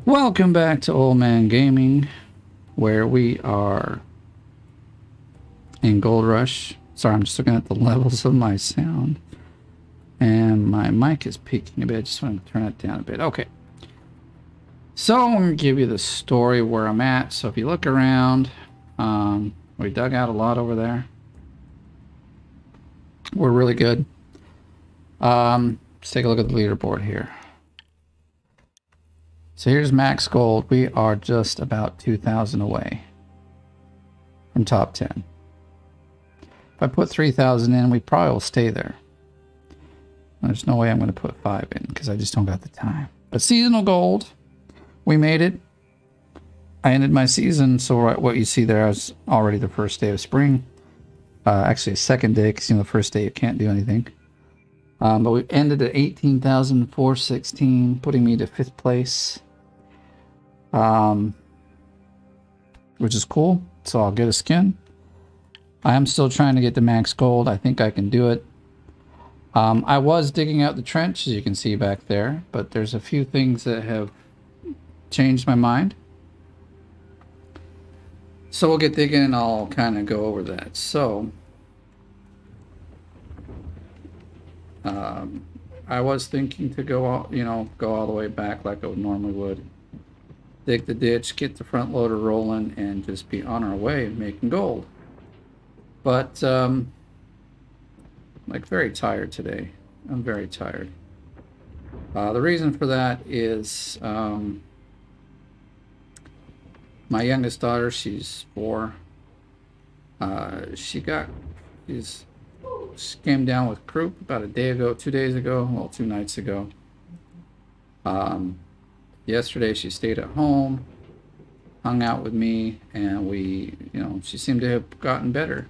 Welcome back to Oldman Gaming, where we are in Gold Rush. Sorry, I'm just looking at the levels of my sound. And my mic is peaking a bit. Just want to turn it down a bit. Okay. So I'm going to give you the story where I'm at. So if you look around, we dug out a lot over there. We're really good. Let's take a look at the leaderboard here. So here's max gold. We are just about 2,000 away from top 10. If I put 3,000 in, we probably will stay there. There's no way I'm going to put 5 in because I just don't got the time. But seasonal gold, we made it. I ended my season, so what you see there is already the first day of spring. Actually, a second day because the first day you can't do anything. But we ended at 18,416, putting me to 5th place. Which is cool. So I'll get a skin. I am still trying to get the max gold. I think I can do it. I was digging out the trench, as you can see back there, but there's a few things that have changed my mind. So we'll get digging and I'll kind of go over that. So I was thinking to go all, go all the way back like I normally would. Dig the ditch, get the front loader rolling, and just be on our way making gold. But like very tired today. I'm very tired. The reason for that is my youngest daughter, she's 4. She came down with croup about a day ago, 2 days ago, well, 2 nights ago. Yesterday she stayed at home, hung out with me, and we, she seemed to have gotten better.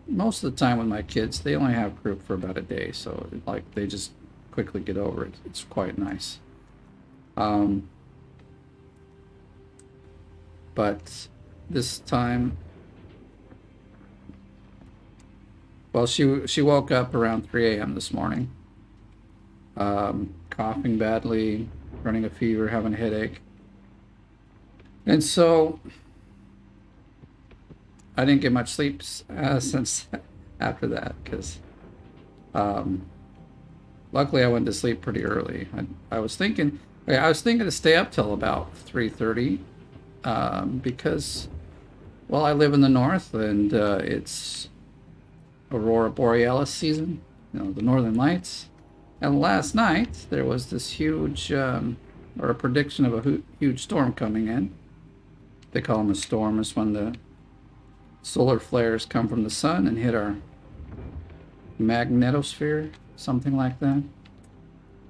Most of the time with my kids, they only have croup for about a day, so like they just quickly get over it. It's quite nice. But this time, well, she woke up around 3 a.m. this morning, coughing badly, running a fever, having a headache. And so I didn't get much sleep since after that, because luckily I went to sleep pretty early. I was thinking to stay up till about 3:30 because, well, I live in the north and it's Aurora Borealis season, the Northern Lights. And last night there was this huge, or a prediction of a huge storm coming in. They call them a storm. It's when the solar flares come from the sun and hit our magnetosphere, something like that.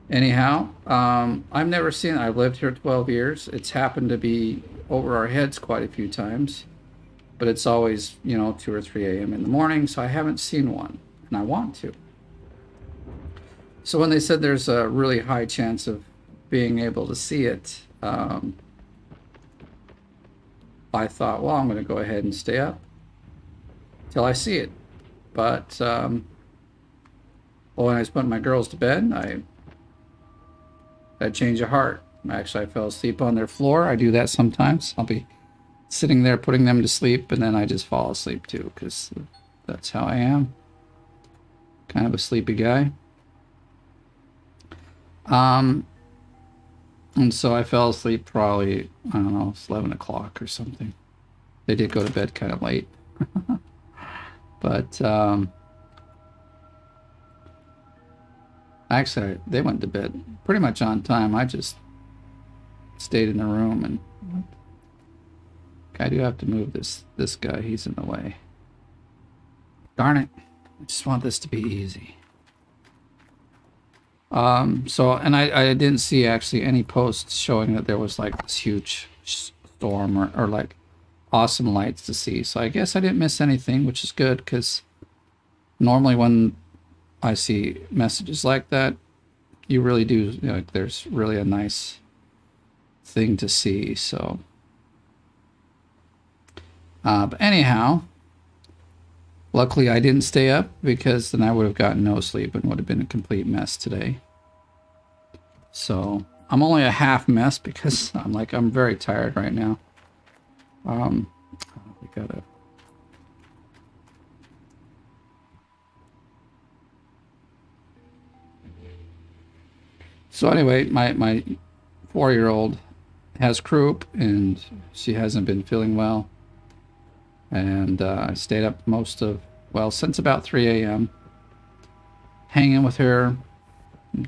Anyhow, I've never seen it. I've lived here 12 years. It's happened to be over our heads quite a few times, but it's always, 2 or 3 a.m. in the morning, so I haven't seen one, and I want to. So when they said there's a really high chance of being able to see it, I thought, well, I'm going to go ahead and stay up till I see it. But well, when I was putting my girls to bed, I had a change of heart. Actually, I fell asleep on their floor. I do that sometimes. I'll be sitting there putting them to sleep, and then I just fall asleep too, because that's how I am. Kind of a sleepy guy. And so I fell asleep probably, I don't know, it's 11 o'clock or something. They did go to bed kind of late. But actually, they went to bed pretty much on time. I just stayed in the room, and I do have to move this guy. He's in the way. Darn it. I just want this to be easy. So, and I didn't see actually any posts showing that there was like this huge storm or like awesome lights to see. So I guess I didn't miss anything, which is good, because normally when I see messages like that, you really do, like there's really a nice thing to see. So, but anyhow, luckily I didn't stay up, because then I would have gotten no sleep and would have been a complete mess today. So I'm only a half mess because I'm very tired right now. We gotta. So anyway, my 4-year-old has croup and she hasn't been feeling well. And I stayed up since about 3 a.m. hanging with her,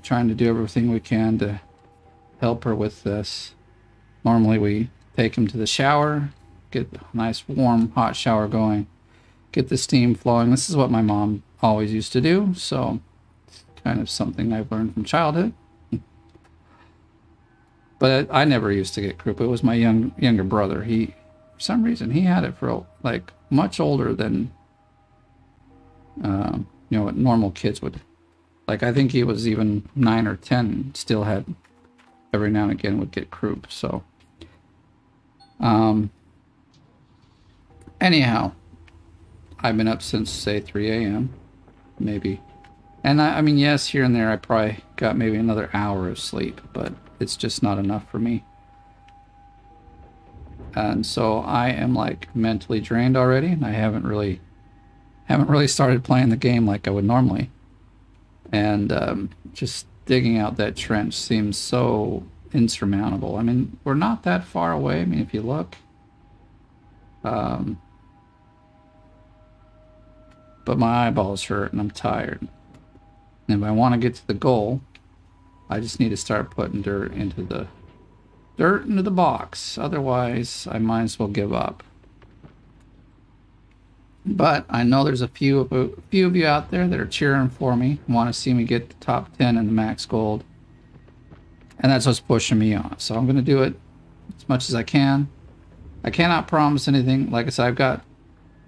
trying to do everything we can to help her with this. Normally we take him to the shower, get a nice warm hot shower going, get the steam flowing. This is what my mom always used to do, so it's kind of something I've learned from childhood. But I never used to get croup. It was my younger brother. For some reason, he had it for like much older than what normal kids would. Like I think he was even 9 or 10, still had every now and again would get croup. So anyhow, I've been up since say 3 a.m. maybe. And I mean, yes, here and there I probably got maybe another hour of sleep, but it's just not enough for me. And so I am like mentally drained already, and I haven't really started playing the game like I would normally. And just digging out that trench seems so insurmountable. I mean, we're not that far away. I mean, if you look. But my eyeballs hurt and I'm tired. And if I want to get to the goal, I just need to start putting dirt into the box. Otherwise, I might as well give up. But I know there's a few of you out there that are cheering for me, want to see me get the top 10 in the max gold. And that's what's pushing me on. So I'm going to do it as much as I can. I cannot promise anything. Like I said,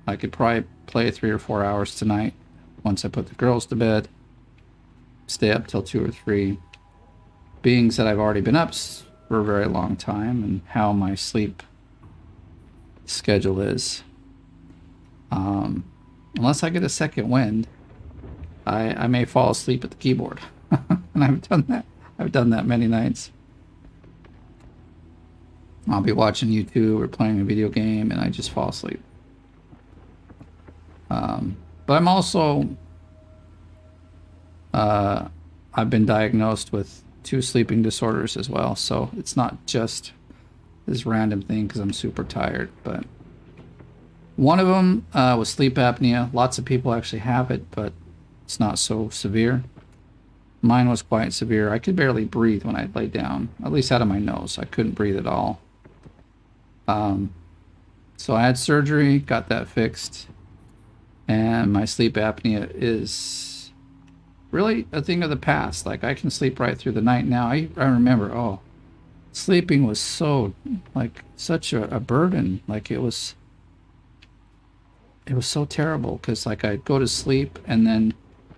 I could probably play 3 or 4 hours tonight once I put the girls to bed. Stay up till 2 or 3. Being that I've already been up for a very long time and how my sleep schedule is. Unless I get a second wind, I may fall asleep at the keyboard. And I've done that. I've done that many nights. I'll be watching YouTube or playing a video game and I just fall asleep. But I'm also I've been diagnosed with 2 sleeping disorders as well, so it's not just this random thing because I'm super tired. But one of them was sleep apnea. Lots of people actually have it, but it's not so severe. Mine was quite severe. I could barely breathe when I lay down, at least out of my nose. I couldn't breathe at all. So I had surgery, got that fixed, and my sleep apnea is really a thing of the past. Like I can sleep right through the night now. I remember, sleeping was so such a burden. Like it was so terrible because like I'd go to sleep and then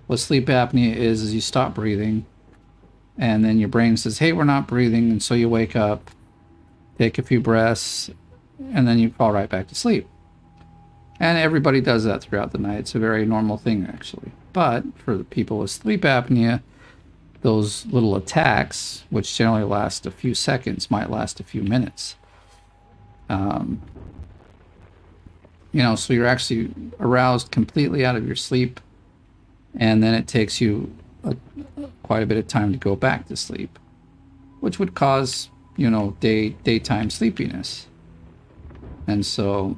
what sleep apnea is you stop breathing and then your brain says, hey, we're not breathing, and so you wake up, take a few breaths, and then you fall right back to sleep. And everybody does that throughout the night. It's a very normal thing actually. But for the people with sleep apnea, those little attacks, which generally last a few seconds, might last a few minutes. So you're actually aroused completely out of your sleep, and then it takes you quite a bit of time to go back to sleep, which would cause, daytime sleepiness. And so,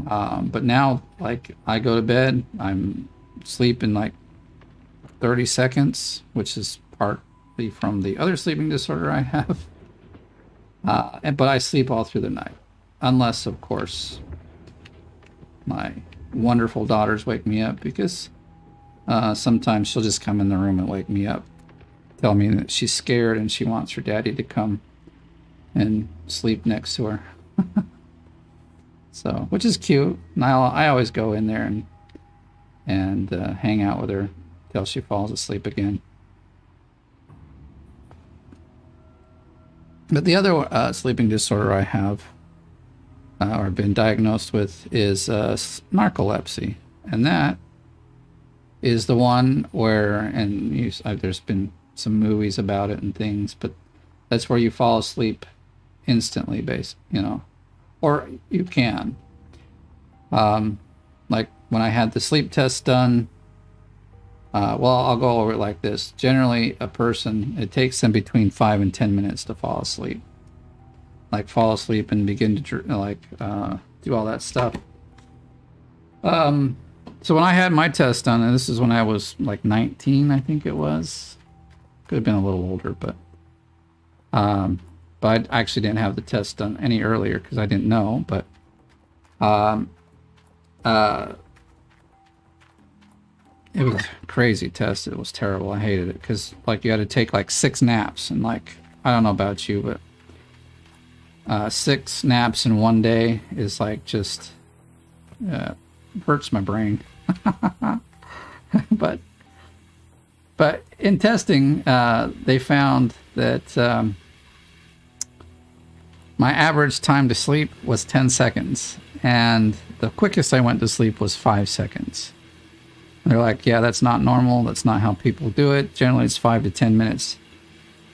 but now, like, I go to bed, I'm sleep in like 30 seconds, which is partly from the other sleeping disorder I have. But I sleep all through the night, unless, of course, my wonderful daughters wake me up, because sometimes she'll just come in the room and wake me up, tell me that she's scared and she wants her daddy to come and sleep next to her. So, which is cute. And I always go in there and hang out with her till she falls asleep again. But the other sleeping disorder I have or been diagnosed with is narcolepsy, and that is the one where, and there's been some movies about it and things, but That's where you fall asleep instantly, you know, or you can. Like when I had the sleep test done, well, I'll go over it like this. Generally, a person, it takes them between 5 and 10 minutes to fall asleep. Like fall asleep and begin to do all that stuff. So when I had my test done, and this is when I was like 19, I think it was. Could have been a little older, but I actually didn't have the test done any earlier because I didn't know. But it was a crazy test. It was terrible. I hated it because like you had to take like 6 naps, and like I don't know about you, but 6 naps in one day is like just hurts my brain. But in testing, they found that my average time to sleep was 10 seconds, and the quickest I went to sleep was 5 seconds. They're like, yeah, that's not normal. That's not how people do it. Generally, it's 5 to 10 minutes.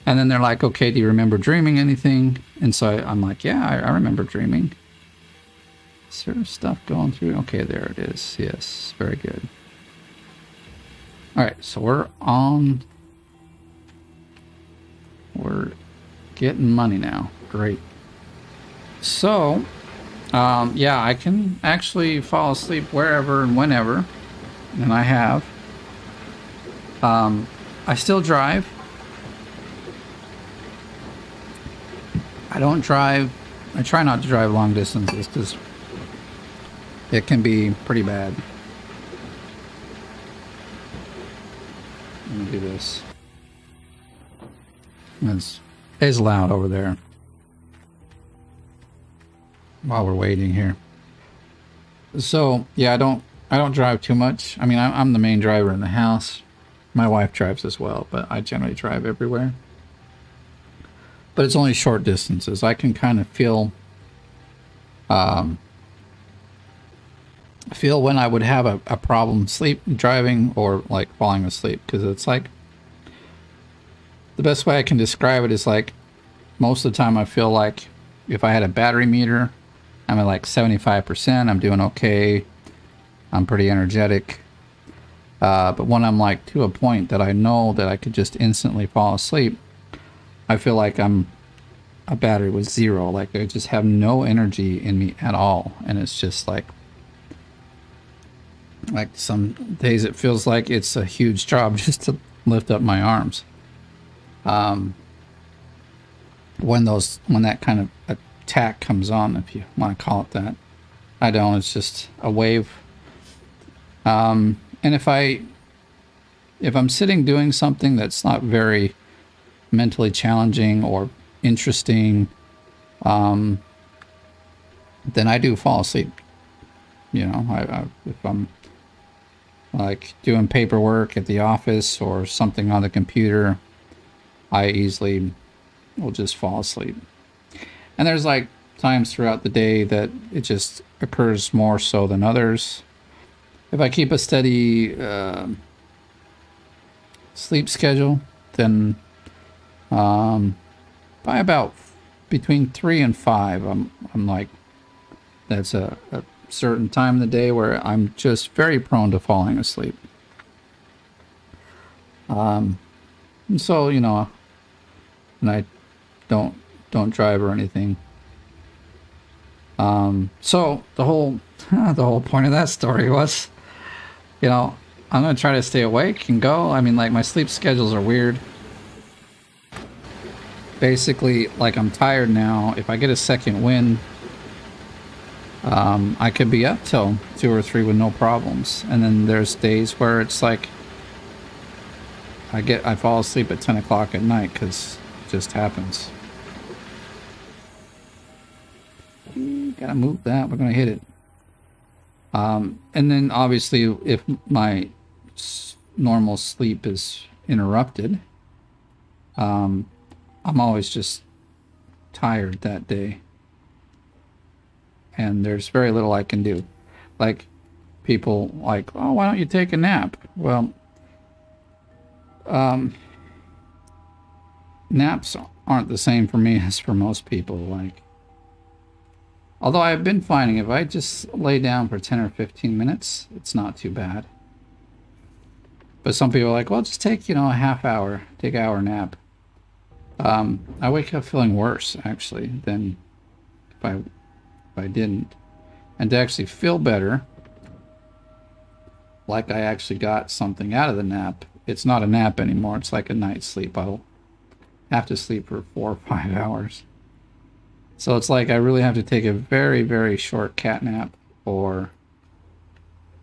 And then they're like, okay, do you remember dreaming anything? And so I'm like, yeah, I remember dreaming. Is there stuff going through? Okay, there it is. Yes, very good. All right, so we're getting money now. Great. So, yeah, I can actually fall asleep wherever and whenever, and I have. I still drive. I don't drive. I try not to drive long distances because it can be pretty bad. Let me do this. It's loud over there while we're waiting here. So yeah, I don't drive too much. I mean, I'm the main driver in the house. My wife drives as well, but I generally drive everywhere. But it's only short distances. I can kind of feel when I would have a problem driving or like falling asleep, because it's like the best way I can describe it is like most of the time I feel like if I had a battery meter, I'm at like 75%. I'm doing okay. I'm pretty energetic. But when I'm like to a point that I know that I could just instantly fall asleep, I feel like I'm a battery with 0. Like I just have no energy in me at all. And it's just like some days it feels like it's a huge job just to lift up my arms. When that kind of attack comes on, if you want to call it that. I don't, it's just a wave. And if I'm sitting doing something that's not very mentally challenging or interesting, then I do fall asleep. You know, if I'm like doing paperwork at the office or something on the computer, I easily will just fall asleep. And there's like times throughout the day that it just occurs more so than others. If I keep a steady sleep schedule, then by about between 3 and 5, I'm like, that's a certain time in the day where I'm just very prone to falling asleep. So, you know, and I don't drive or anything. So the whole point of that story was, you know, I'm going to try to stay awake and go. I mean, like, my sleep schedules are weird. Basically, like, I'm tired now. If I get a second wind, I could be up till 2 or 3 with no problems. And then there's days where it's like I fall asleep at 10 o'clock at night because it just happens. Gotta move that. We're gonna hit it. And then obviously, if my normal sleep is interrupted, I'm always just tired that day. And there's very little I can do. Like, people like, oh, why don't you take a nap? Well, naps aren't the same for me as for most people. Like, although I've been finding if I just lay down for 10 or 15 minutes, it's not too bad. But some people are like, well, just take, you know, a half hour, take an hour nap. I wake up feeling worse, actually, than if I didn't. And to actually feel better, like I actually got something out of the nap, it's not a nap anymore. It's like a night's sleep. I'll have to sleep for 4 or 5 hours. So it's like I really have to take a very, very short cat nap or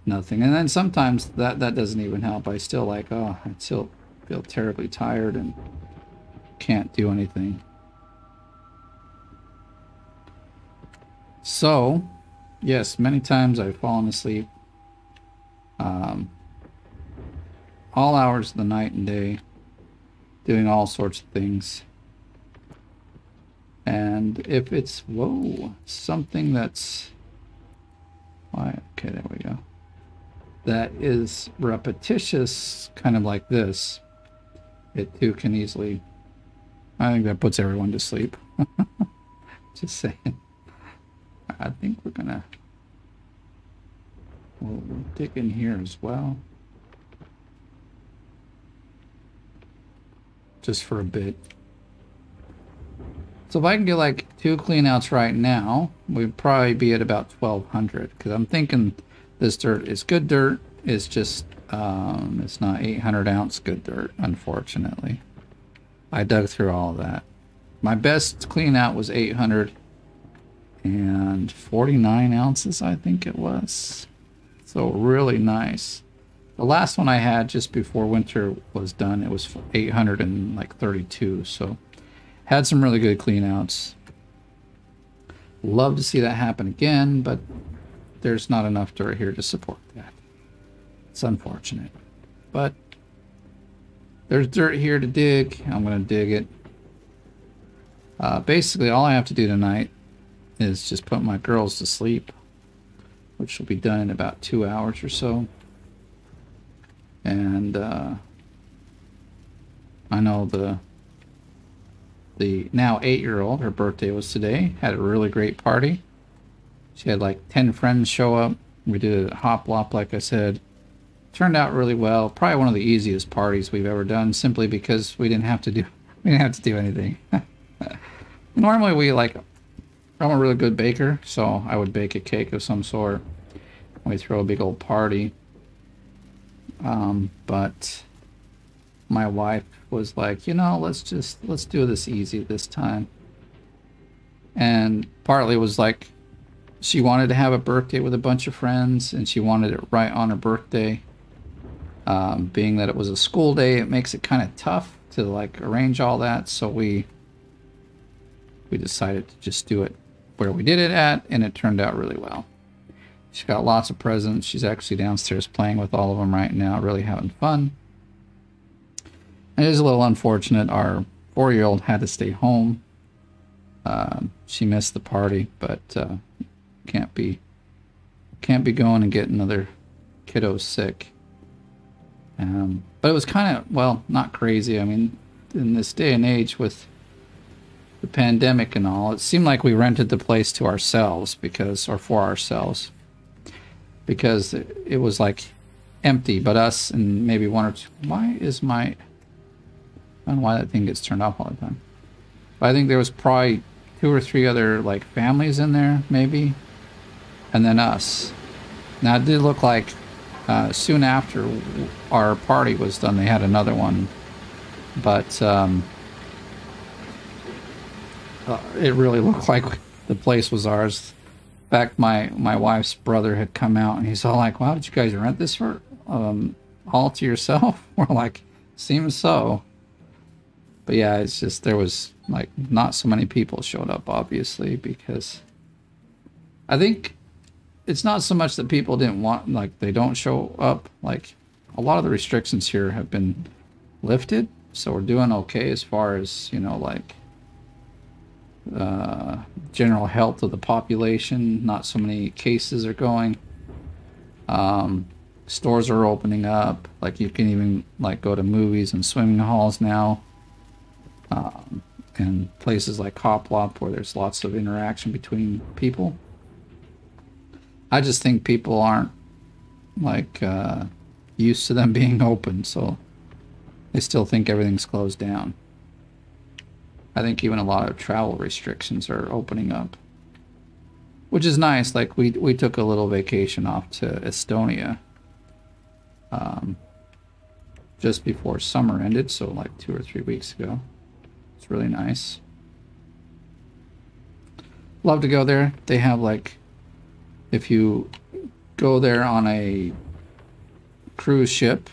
nothing. And then sometimes that doesn't even help. I still like, oh, I still feel terribly tired and can't do anything. So, yes, many times I've fallen asleep. All hours of the night and day, doing all sorts of things. And if it's, whoa, something that's, why, okay, there we go. That is repetitious, kind of like this, it too can easily, I think that puts everyone to sleep. Just saying. I think we're gonna, we'll dig in here as well. Just for a bit. So if I can get like 2 cleanouts right now, we'd probably be at about 1,200. Because I'm thinking this dirt is good dirt. It's just, it's not 800 ounce good dirt, unfortunately. I dug through all of that. My best cleanout was 849 ounces, I think it was. So really nice. The last one I had just before winter was done, it was 832. So had some really good cleanouts. Love to see that happen again, but there's not enough dirt here to support that. It's unfortunate. But there's dirt here to dig. I'm going to dig it. Basically, all I have to do tonight is just put my girls to sleep, which will be done in about 2 hours or so. And I know the now 8-year-old, her birthday was today, had a really great party. She had like 10 friends show up. We did a hop lop, like I said. Turned out really well. Probably one of the easiest parties we've ever done, simply because we didn't have to do anything. Normally we like, I'm a really good baker, so I would bake a cake of some sort. We throw a big old party. But my wife was like, you know, let's do this easy this time. And partly it was like she wanted to have a birthday with a bunch of friends, and she wanted it right on her birthday. Being that it was a school day, it makes it kind of tough to like arrange all that. So we decided to just do it where we did it at, and it turned out really well. She got lots of presents. She's actually downstairs playing with all of them right now, really having fun. It is a little unfortunate. Our 4-year-old had to stay home. She missed the party, but can't be going and getting other kiddos sick. But it was kind of, well, not crazy. I mean, in this day and age with the pandemic and all, it seemed like we rented the place to ourselves or for ourselves. Because it was like empty, but us and maybe one or two. Why is I don't know why that thing gets turned off all the time. But I think there was probably 2 or 3 other like families in there, maybe, and then us. Now it did look like soon after our party was done, they had another one, but it really looked like the place was ours. In fact, my wife's brother had come out and he's all like, wow, did you guys rent this for all to yourself? We're like, seems so. But yeah, it's just, there was like not so many people showed up, obviously, because I think it's not so much that people didn't want, like they don't show up. Like a lot of the restrictions here have been lifted, so we're doing okay as far as, you know, like general health of the population. Not so many cases are going. Stores are opening up. Like you can even like go to movies and swimming halls now. and places like Hoplop where there's lots of interaction between people. I just think people aren't like used to them being open, so they still think everything's closed down. I think even a lot of travel restrictions are opening up, which is nice. Like we took a little vacation off to Estonia just before summer ended, so like 2 or 3 weeks ago. It's really nice. Love to go there. They have like, if you go there on a cruise ship,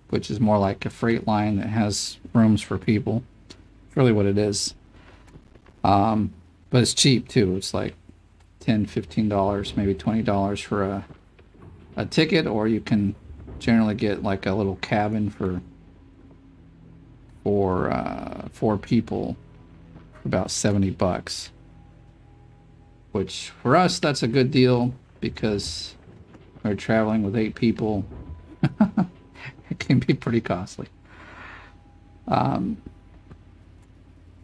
which is more like a freight line that has rooms for people. It's really what it is. But it's cheap too. It's like $10, $15, maybe $20 for a ticket, or you can generally get like a little cabin for 4 people for about $70, which for us that's a good deal because we're traveling with 8 people. It can be pretty costly.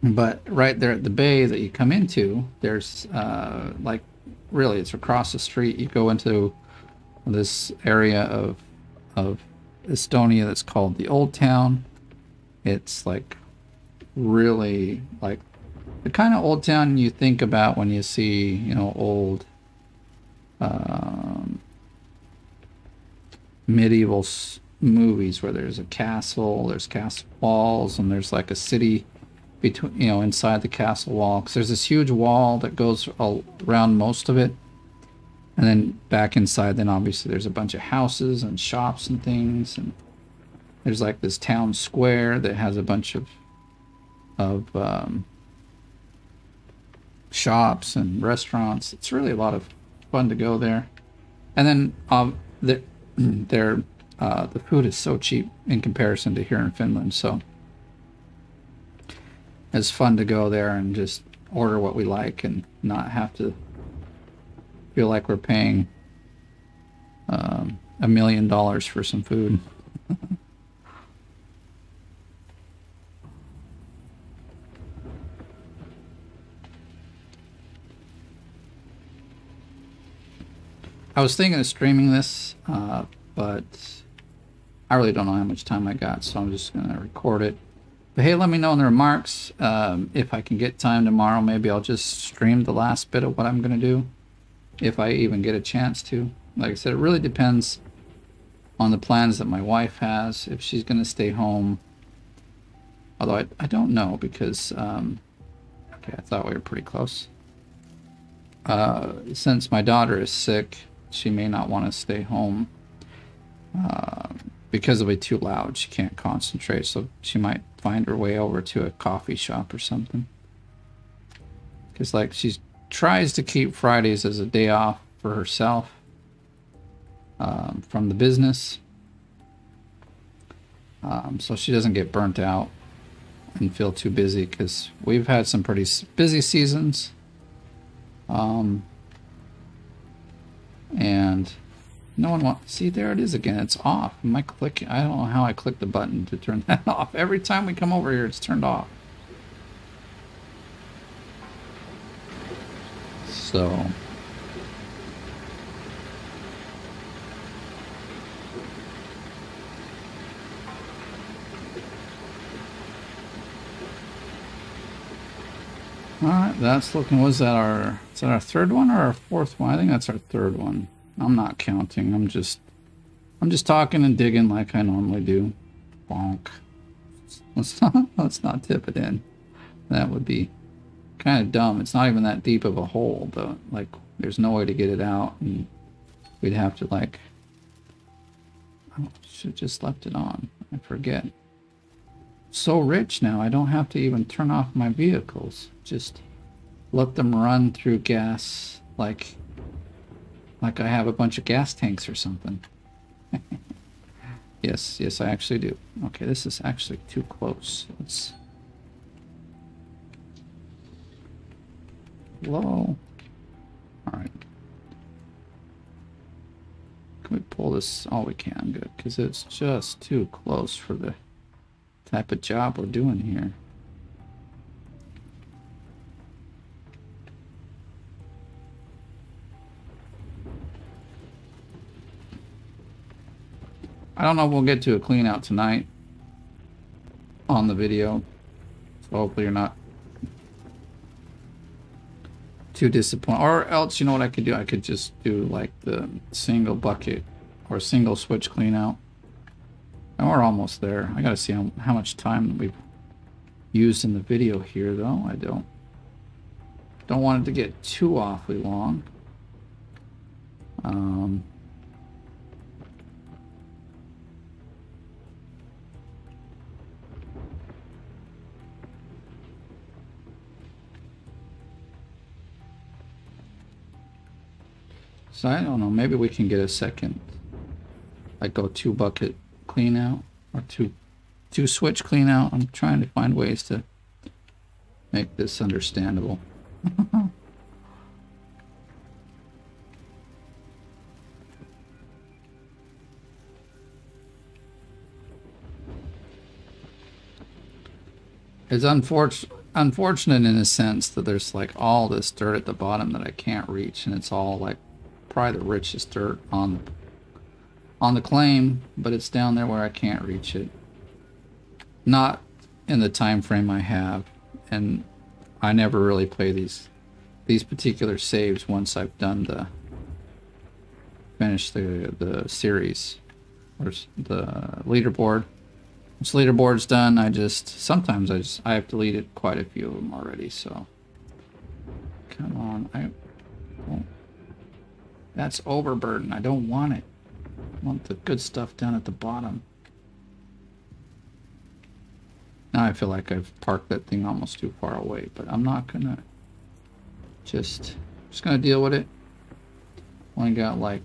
But right there at the bay that you come into, there's like, really, it's across the street. You go into this area of Estonia that's called the Old Town. It's like really like the kind of old town you think about when you see, you know, old medieval movies where there's a castle, there's castle walls, and there's like a city between, you know, inside the castle wall. Because there's this huge wall that goes around most of it, and then back inside, then obviously there's a bunch of houses and shops and things, and there's like this town square that has a bunch of shops and restaurants. It's really a lot of fun to go there. And then the food is so cheap in comparison to here in Finland, so it's fun to go there and just order what we like and not have to feel like we're paying $1 million for some food. I was thinking of streaming this, but I really don't know how much time I got, so I'm just going to record it. But hey, let me know in the remarks if I can get time tomorrow. Maybe I'll just stream the last bit of what I'm going to do, if I even get a chance to. Like I said, it really depends on the plans that my wife has, if she's going to stay home. Although I don't know, because okay, I thought we were pretty close. Since my daughter is sick, she may not want to stay home because it'll be too loud. She can't concentrate, so she might find her way over to a coffee shop or something. Because like she tries to keep Fridays as a day off for herself from the business, so she doesn't get burnt out and feel too busy, because we've had some pretty busy seasons. And no one wants... See, there it is again. It's off. Am I clicking? I don't know how I click the button to turn that off. Every time we come over here, it's turned off. So... Alright, that's looking... Was that our... Is that our third one or our fourth one? I think that's our third one. I'm not counting. I'm just talking and digging like I normally do. Bonk. Let's not tip it in. That would be kind of dumb. It's not even that deep of a hole, though. Like, there's no way to get it out, and we'd have to, like... I should have just left it on. I forget. So rich now, I don't have to even turn off my vehicles. Just let them run through gas like I have a bunch of gas tanks or something. Yes, I actually do. Okay, this is actually too close. Let's... Hello? Alright. Can we pull this? Oh, we can. Good, because it's just too close for the type of job we're doing here. I don't know if we'll get to a clean out tonight on the video. So hopefully you're not too disappointed. Or else, you know what I could do? I could just do like the single bucket or single switch clean out. And we're almost there. I gotta see how much time we've used in the video here, though. I don't want it to get too awfully long. So I don't know, maybe we can get a second, like go 2 bucket clean out or two switch clean out. I'm trying to find ways to make this understandable. It's unfortunate in a sense that there's like all this dirt at the bottom that I can't reach, and it's all like probably the richest dirt on the claim, but it's down there where I can't reach it. Not in the time frame I have, and I never really play these particular saves once I've done finished the series or the leaderboard. Once leaderboard's done, sometimes I have deleted quite a few of them already. So come on, that's overburden. I don't want it. I want the good stuff down at the bottom. Now I feel like I've parked that thing almost too far away, but I'm not gonna just gonna deal with it. Only got like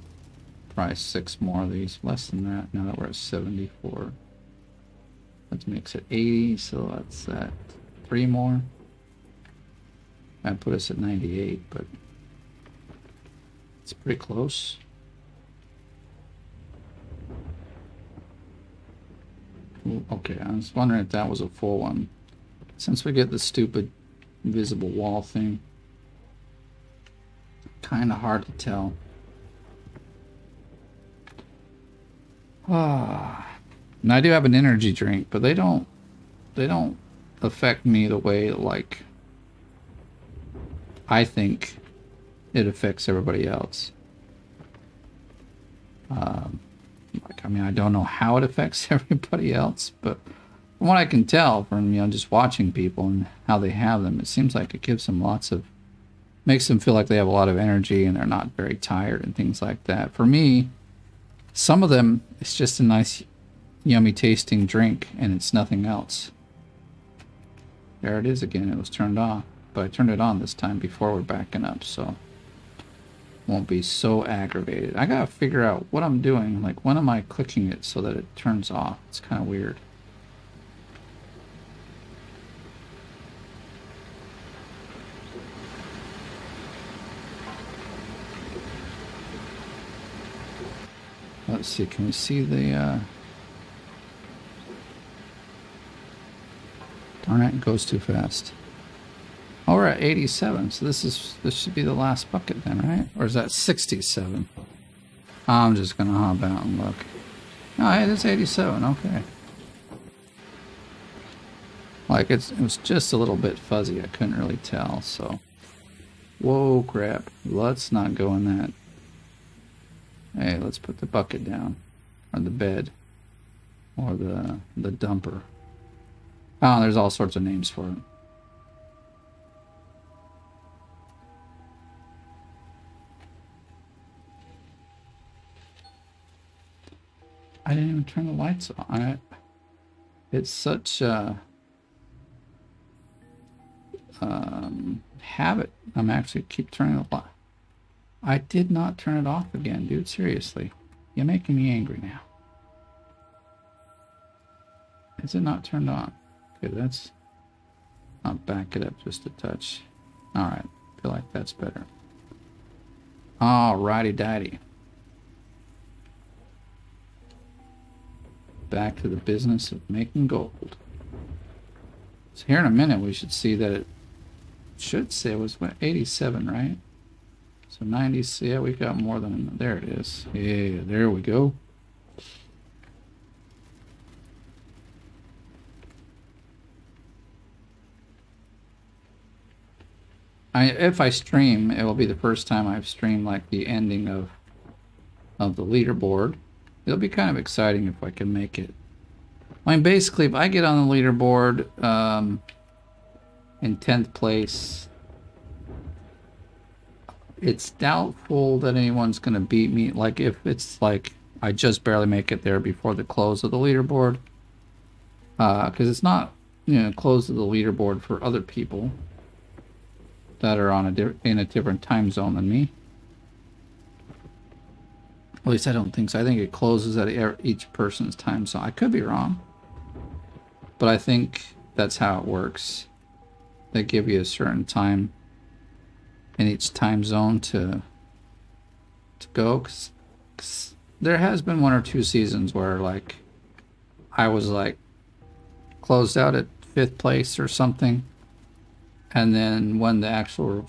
probably 6 more of these, less than that. Now that we're at 74, let's mix it 80. So that's at 3 more. That put us at 98, but it's pretty close. Okay, I was wondering if that was a full one. Since we get the stupid invisible wall thing, kind of hard to tell. And I do have an energy drink, but they don't affect me the way like I think it affects everybody else. I mean, I don't know how it affects everybody else, but from what I can tell from, just watching people and how they have them, it seems like it gives them makes them feel like they have a lot of energy and they're not very tired and things like that. For me, some of them, it's just a nice, yummy tasting drink and it's nothing else. There it is again. It was turned off, but I turned it on this time before we're backing up, so won't be so aggravated. I gotta figure out what I'm doing. Like, when am I clicking it so that it turns off? It's kind of weird. Let's see, can we see the darn it, it goes too fast. Oh, we're at 87, so this should be the last bucket then, right? Or is that 67? I'm just gonna hop out and look. No, it is 87, okay. Like, it was just a little bit fuzzy, I couldn't really tell, so. Whoa, crap. Let's not go in that. Hey, let's put the bucket down. Or the bed. Or the dumper. Oh, there's all sorts of names for it. I didn't even turn the lights on. It's such a habit. I'm actually keep turning the light. I did not turn it off again, dude. Seriously. You're making me angry now. Is it not turned on? Okay, that's... I'll back it up just a touch. Alright, I feel like that's better. Alrighty-dighty. Back to the business of making gold. So here in a minute we should see that it should say it was 87, right? So 90, yeah, we got more than, there it is. Yeah, there we go. If I stream, it will be the first time I've streamed like the ending of the leaderboard. It'll be kind of exciting if I can make it. I mean, basically, if I get on the leaderboard in 10th place, it's doubtful that anyone's going to beat me. Like, if it's like I just barely make it there before the close of the leaderboard. Because it's not, you know, close of the leaderboard for other people that are on in a different time zone than me. At least I don't think so. I think it closes at each person's time zone. I could be wrong, but I think that's how it works. They give you a certain time in each time zone to go. 'Cause there has been 1 or 2 seasons where like I was like closed out at 5th place or something, and then when the actual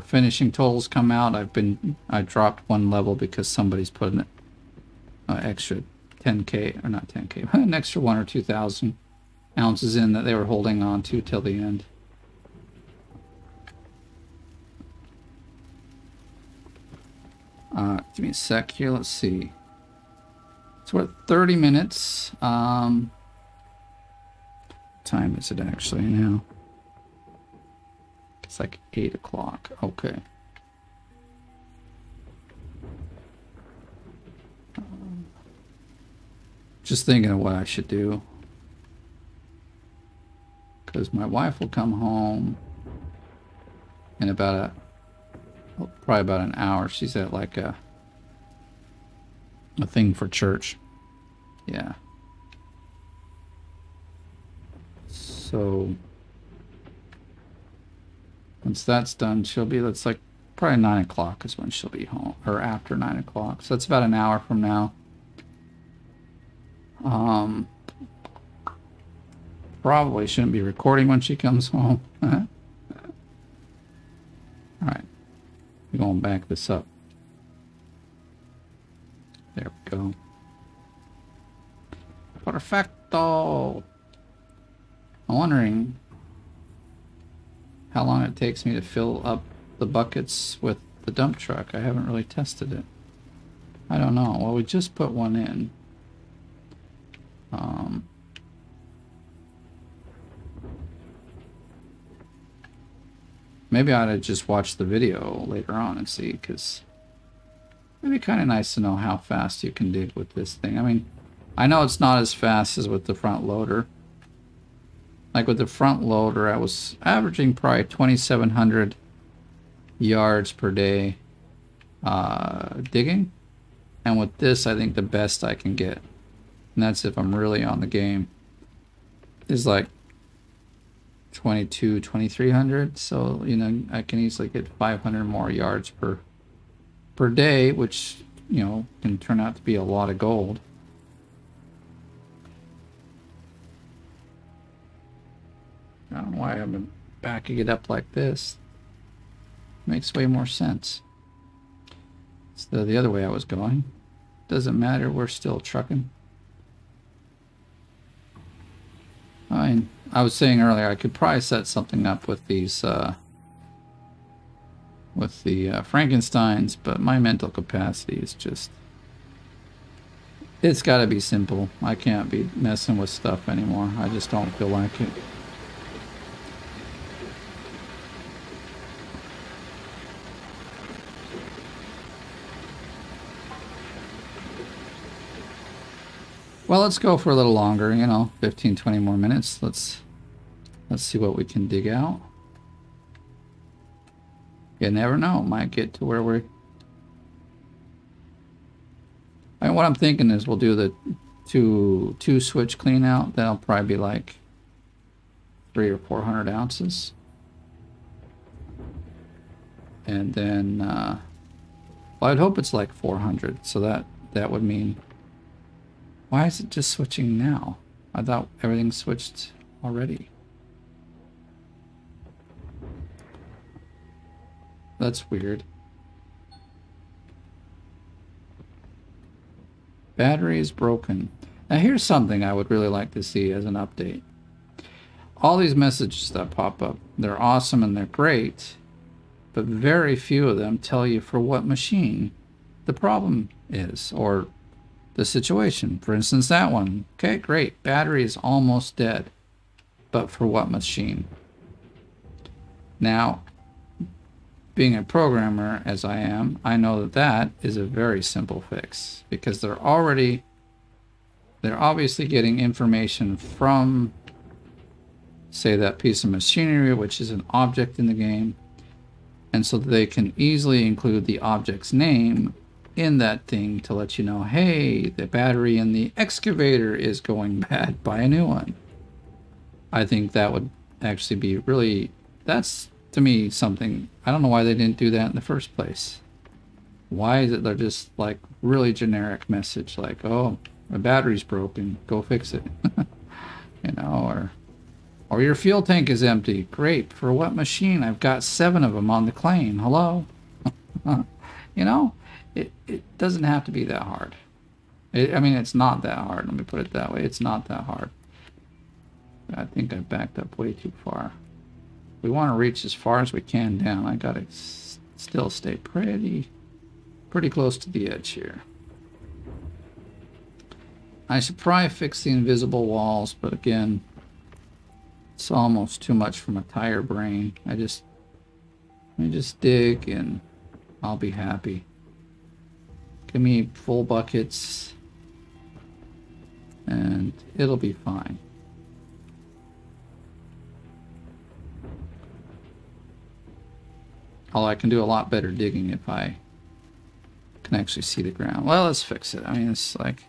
finishing totals come out, I dropped 1 level because somebody's put an extra 10k, or not 10k, an extra 1 or 2,000 ounces in that they were holding on to till the end. Give me a sec here. Let's see. So we're at 30 minutes. What time is it actually now? It's like 8 o'clock. Okay. Just thinking of what I should do. Because my wife will come home in about probably about an hour. She's at like a thing for church. Yeah. So once that's done, she'll be, that's like probably 9 o'clock is when she'll be home, or after 9 o'clock. So that's about an hour from now. Probably shouldn't be recording when she comes home. All right, we're going to back this up. There we go. Perfecto. I'm wondering how long it takes me to fill up the buckets with the dump truck. I haven't really tested it. I don't know. Well, we just put one in. Maybe I ought to just watch the video later on and see, because it'd be kind of nice to know how fast you can dig with this thing. I mean, I know it's not as fast as with the front loader. Like with the front loader, I was averaging probably 2,700 yards per day digging. And with this, I think the best I can get, and that's if I'm really on the game, is like 2,300. So, you know, I can easily get 500 more yards per day, which, you know, can turn out to be a lot of gold. I don't know why I've been backing it up like this. Makes way more sense. It's the other way I was going. Doesn't matter, we're still trucking. I mean, I was saying earlier, I could probably set something up with these, with the Frankensteins, but my mental capacity is just, it's got to be simple. I can't be messing with stuff anymore. I just don't feel like it. Well, let's go for a little longer, you know, 15, 20 more minutes. Let's see what we can dig out. You never know, might get to where we're... I mean, what I'm thinking is we'll do the two switch clean out. That'll probably be like 300 or 400 ounces. And then, well, I'd hope it's like 400. So that would mean... Why is it just switching now? I thought everything switched already. That's weird. Battery is broken. Now here's something I would really like to see as an update. all these messages that pop up, they're awesome and they're great, but very few of them tell you for what machine the problem is or the situation. For instance, that one. Okay, great. Battery is almost dead, but for what machine? Now, being a programmer as I am, I know that that is a very simple fix because they're obviously getting information from, say, that piece of machinery, which is an object in the game, and so they can easily include the object's name in that thing to let you know, hey, the battery in the excavator is going bad, buy a new one. I think that would actually be really, that's to me something, I don't know why they didn't do that in the first place. Why is it they're just like really generic message like, oh, the battery's broken, go fix it. You know, or your fuel tank is empty. Great, for what machine? I've got 7 of them on the claim. Hello? You know, it doesn't have to be that hard. I mean, it's not that hard. Let me put it that way. It's not that hard. I think I backed up way too far. We want to reach as far as we can down. I gotta still stay pretty close to the edge here. I should probably fix the invisible walls, but again, it's almost too much for my tired brain. Let me just dig and I'll be happy. Give me full buckets and it'll be fine. Although I can do a lot better digging if I can actually see the ground. Well, let's fix it. I mean, it's like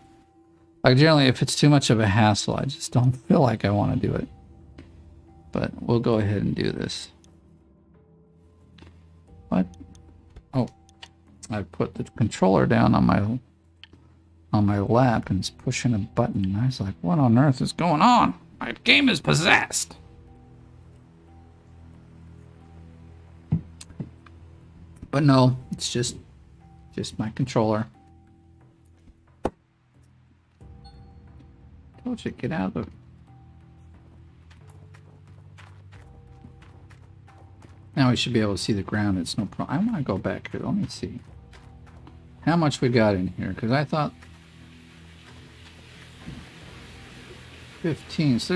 generally if it's too much of a hassle, I just don't feel like I want to do it. But we'll go ahead and do this. What? Oh, I put the controller down on my lap and it's pushing a button. I was like, what on earth is going on? My game is possessed. But no, it's just my controller. Told you, get out of the... Now we should be able to see the ground. It's no problem. I want to go back here. Let me see how much we got in here, because I thought 15. So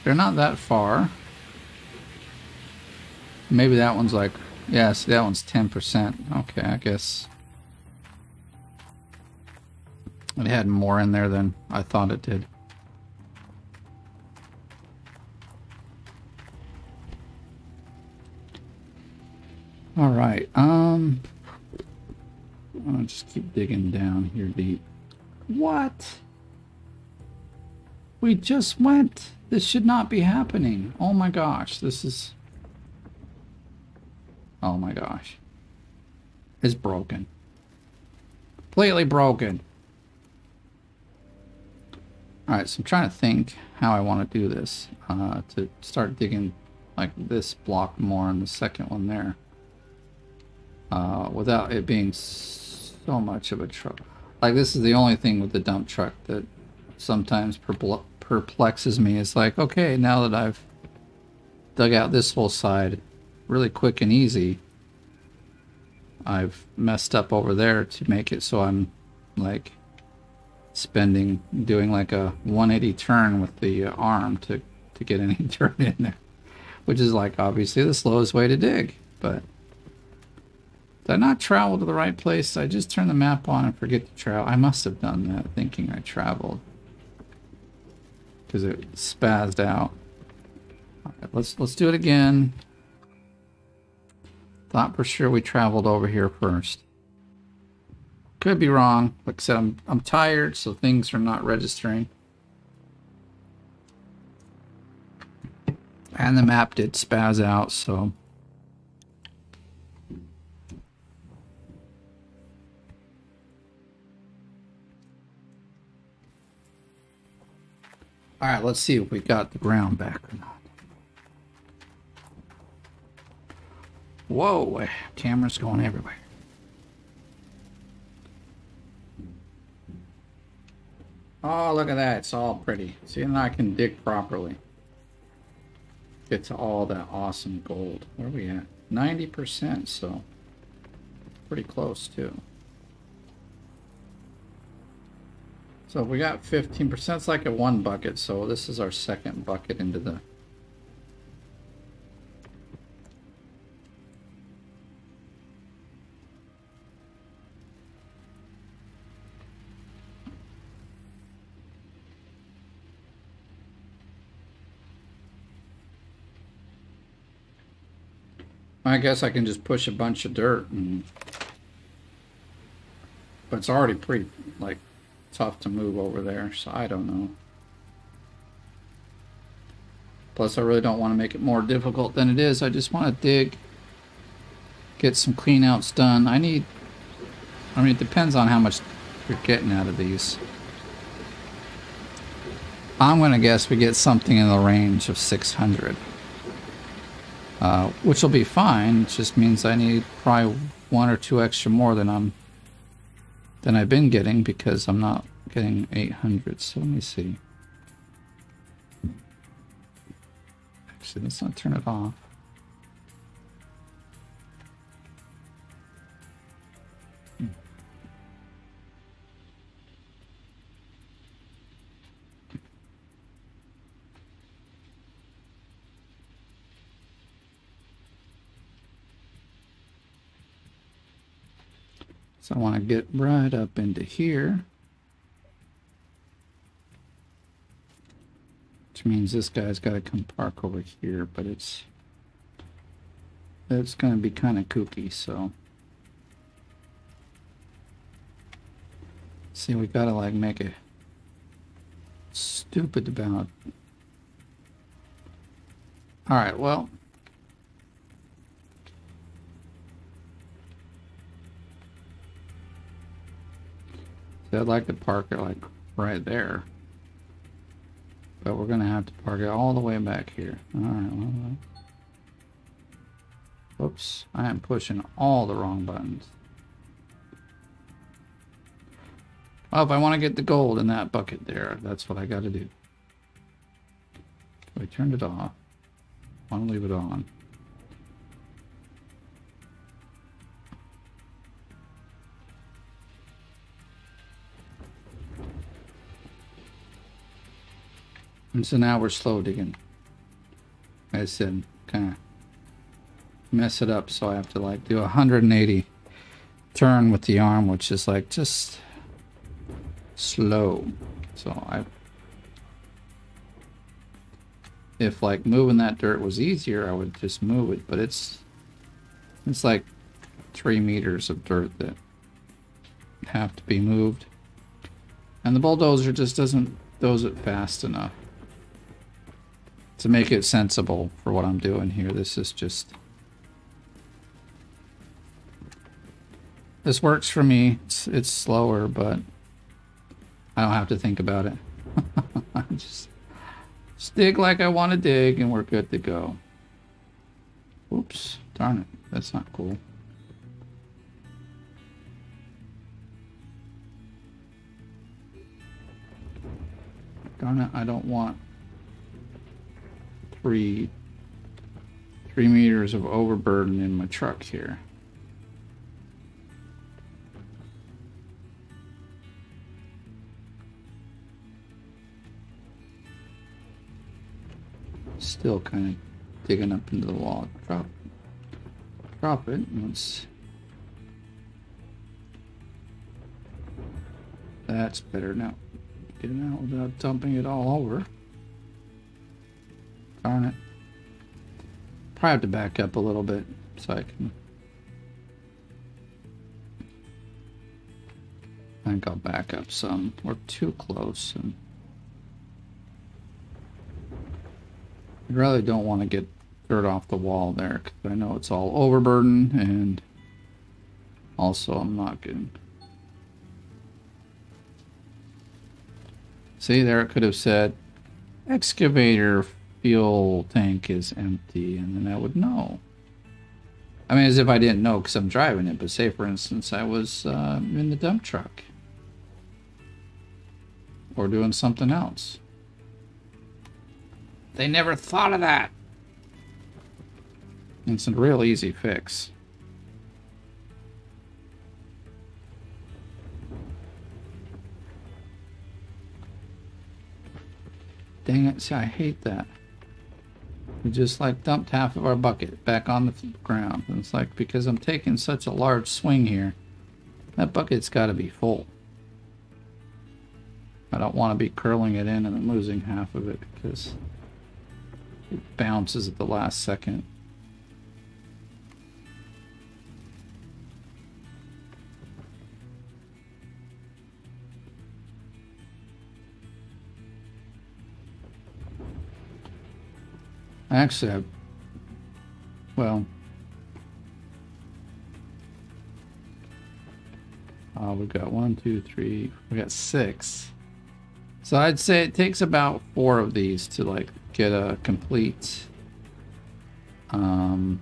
they're not that far. Maybe that one's like, yeah, see, that one's 10%. Okay, I guess it had more in there than I thought it did. All right, I'll just keep digging down here deep. What? We just went. This should not be happening. Oh my gosh, this is... Oh my gosh. It's broken. Completely broken. Alright, so I'm trying to think how I want to do this. To start digging like this block more and the second one there. Without it being so much of a trouble. Like, this is the only thing with the dump truck that sometimes perplexes me. It's like, okay, now that I've dug out this whole side really quick and easy, I've messed up over there to make it so I'm like doing like a 180 turn with the arm to get any dirt in there, which is like obviously the slowest way to dig. But did I not travel to the right place? I just turned the map on and forget to travel. I must have done that thinking I traveled because it spazzed out. All right, let's do it again. Thought for sure we traveled over here first. Could be wrong. Like I said, I'm tired, so things are not registering. And the map did spaz out, so... Alright, let's see if we got the ground back or not. Whoa, camera's going everywhere. Oh, look at that. It's all pretty. See, now I can dig properly. Get to all that awesome gold. Where are we at? 90%, so pretty close too. So we got 15%. It's like a 1 bucket, so this is our second bucket into the... I guess I can just push a bunch of dirt, and... but it's already pretty, like, tough to move over there, so I don't know. Plus, I really don't want to make it more difficult than it is. I just want to dig, get some cleanouts done. I mean, it depends on how much you're getting out of these. I'm going to guess we get something in the range of 600. Which will be fine. It just means I need probably 1 or 2 extra more than I've been getting, because I'm not getting 800. So let me see. Actually, let's not turn it off. So I want to get right up into here. Which means this guy's got to come park over here, but it's going to be kind of kooky, so. See, we got to like make it stupid about. All right, well. I'd like to park it like right there, but we're gonna have to park it all the way back here. All right, well, whoops, I am pushing all the wrong buttons. Well, if I want to get the gold in that bucket there, that's what I got to do. We turned it off. I want to leave it on. And so now we're slow digging. Like I said, kind of mess it up, so I have to like do a 180 turn with the arm, which is like just slow. So if like moving that dirt was easier, I would just move it, but it's like 3 meters of dirt that have to be moved, and the bulldozer just doesn't doze it fast enough to make it sensible for what I'm doing here. This is just... This works for me. It's slower, but I don't have to think about it. I just dig like I want to dig, and we're good to go. Oops, darn it. That's not cool. Darn it, I don't want 3 meters of overburden in my truck here. Still kind of digging up into the wall. Drop it. Let's... That's better now. Get it out without dumping it all over. Darn it. Probably have to back up a little bit so I can... I think I'll back up some. We're too close, and I really don't want to get dirt off the wall there, because I know it's all overburden, and also I'm not getting... See, there it could have said excavator fuel tank is empty, and then I would know. I mean, as if I didn't know because I'm driving it, but say for instance I was in the dump truck or doing something else. They never thought of that. It's a real easy fix. Dang it, see, I hate that. We just like dumped half of our bucket back on the ground. And it's like, because I'm taking such a large swing here, that bucket's got to be full. I don't want to be curling it in and then losing half of it because it bounces at the last second. Actually, well, we've got 1, 2, 3, we got 6. So I'd say it takes about 4 of these to like get a complete, well,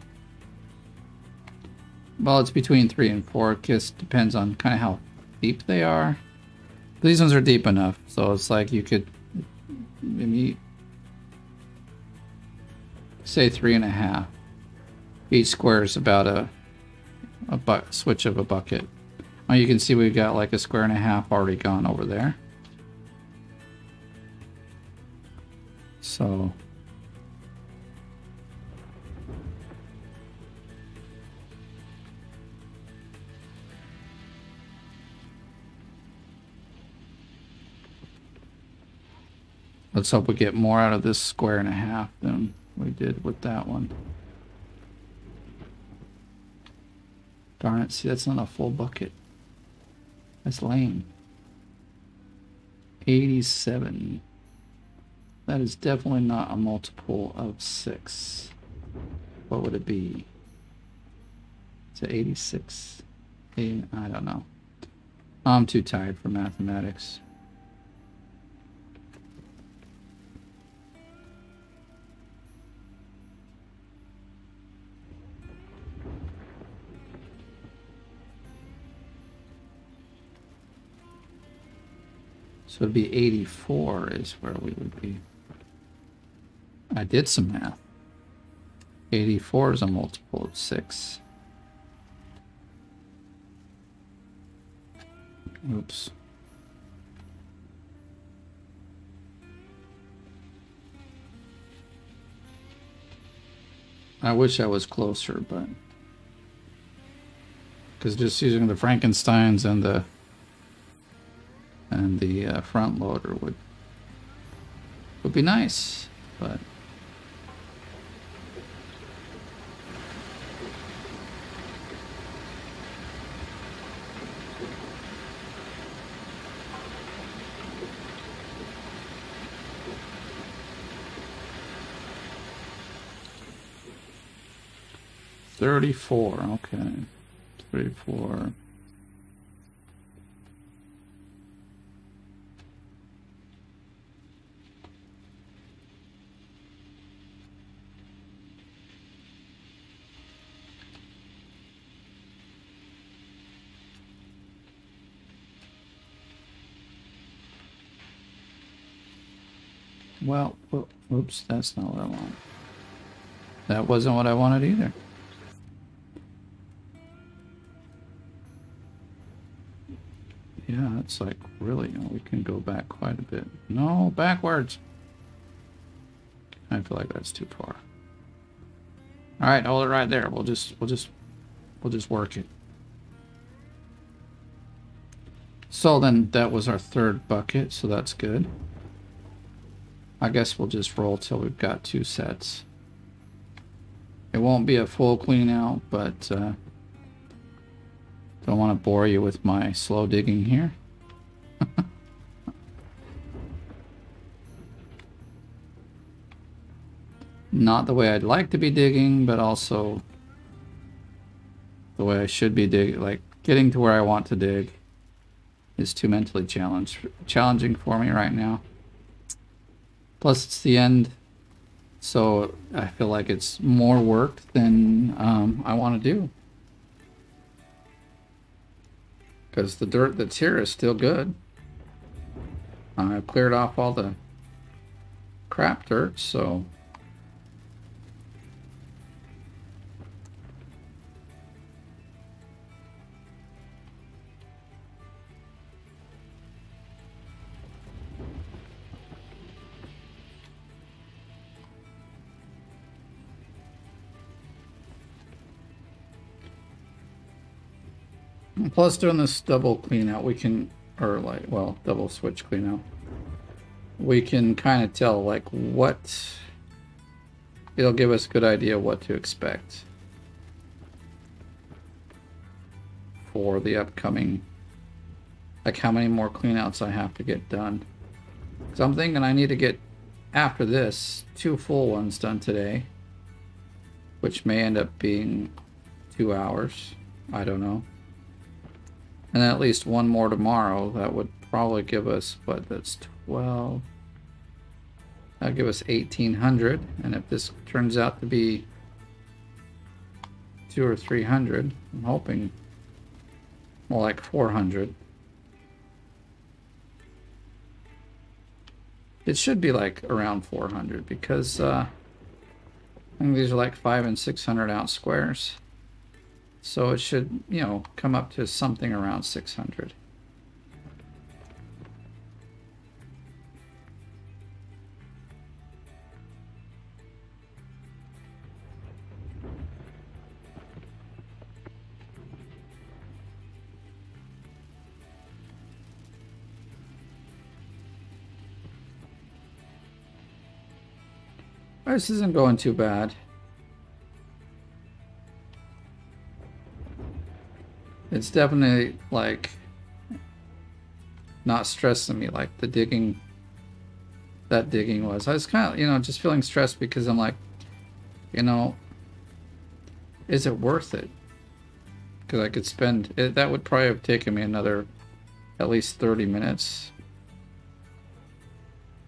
it's between 3 and 4. It just depends on kind of how deep they are. These ones are deep enough, so it's like you could maybe say 3.5. Each square is about a switch of a bucket. Oh, you can see we've got like a 1.5 squares already gone over there. So let's hope we get more out of this 1.5 squares than we did with that one. Darn it, see, that's not a full bucket. That's lame. 87. That is definitely not a multiple of 6. What would it be? Is it 86? I don't know. I'm too tired for mathematics. So it'd be 84 is where we would be. I did some math. 84 is a multiple of 6. Oops. I wish I was closer, but because just using the Frankensteins and the front loader would be nice, but $34, okay. 34. Well, oops, that's not what I want. That wasn't what I wanted either. Yeah, it's like, really, we can go back quite a bit. No, backwards. I feel like that's too far. All right, hold it right there. We'll just work it. So then that was our 3rd bucket, so that's good. I guess we'll just roll till we've got 2 sets. It won't be a full clean out, but don't want to bore you with my slow digging here. Not the way I'd like to be digging, but also the way I should be digging. Like, getting to where I want to dig is too mentally challenging for me right now. Plus, it's the end, so I feel like it's more work than I want to do. Because the dirt that's here is still good. I've cleared off all the crap dirt, so plus doing this double clean out, we can, or like, well, double switch clean out, we can kind of tell like what, it'll give us a good idea what to expect for the upcoming, like how many more cleanouts I have to get done. So I'm thinking I need to get, after this, 2 full ones done today, which may end up being 2 hours. I don't know. And at least 1 more tomorrow. That would probably give us, what, that's 12. That'll give us 1,800. And if this turns out to be 200 or 300, I'm hoping more like 400. It should be like around 400 because I think these are like 500 and 600 ounce squares. So it should, you know, come up to something around 600. This isn't going too bad. It's definitely like not stressing me like the digging, that digging was. I was kind of, you know, just feeling stressed because I'm like, you know, is it worth it? Because I could spend it, that would probably have taken me another at least 30 minutes.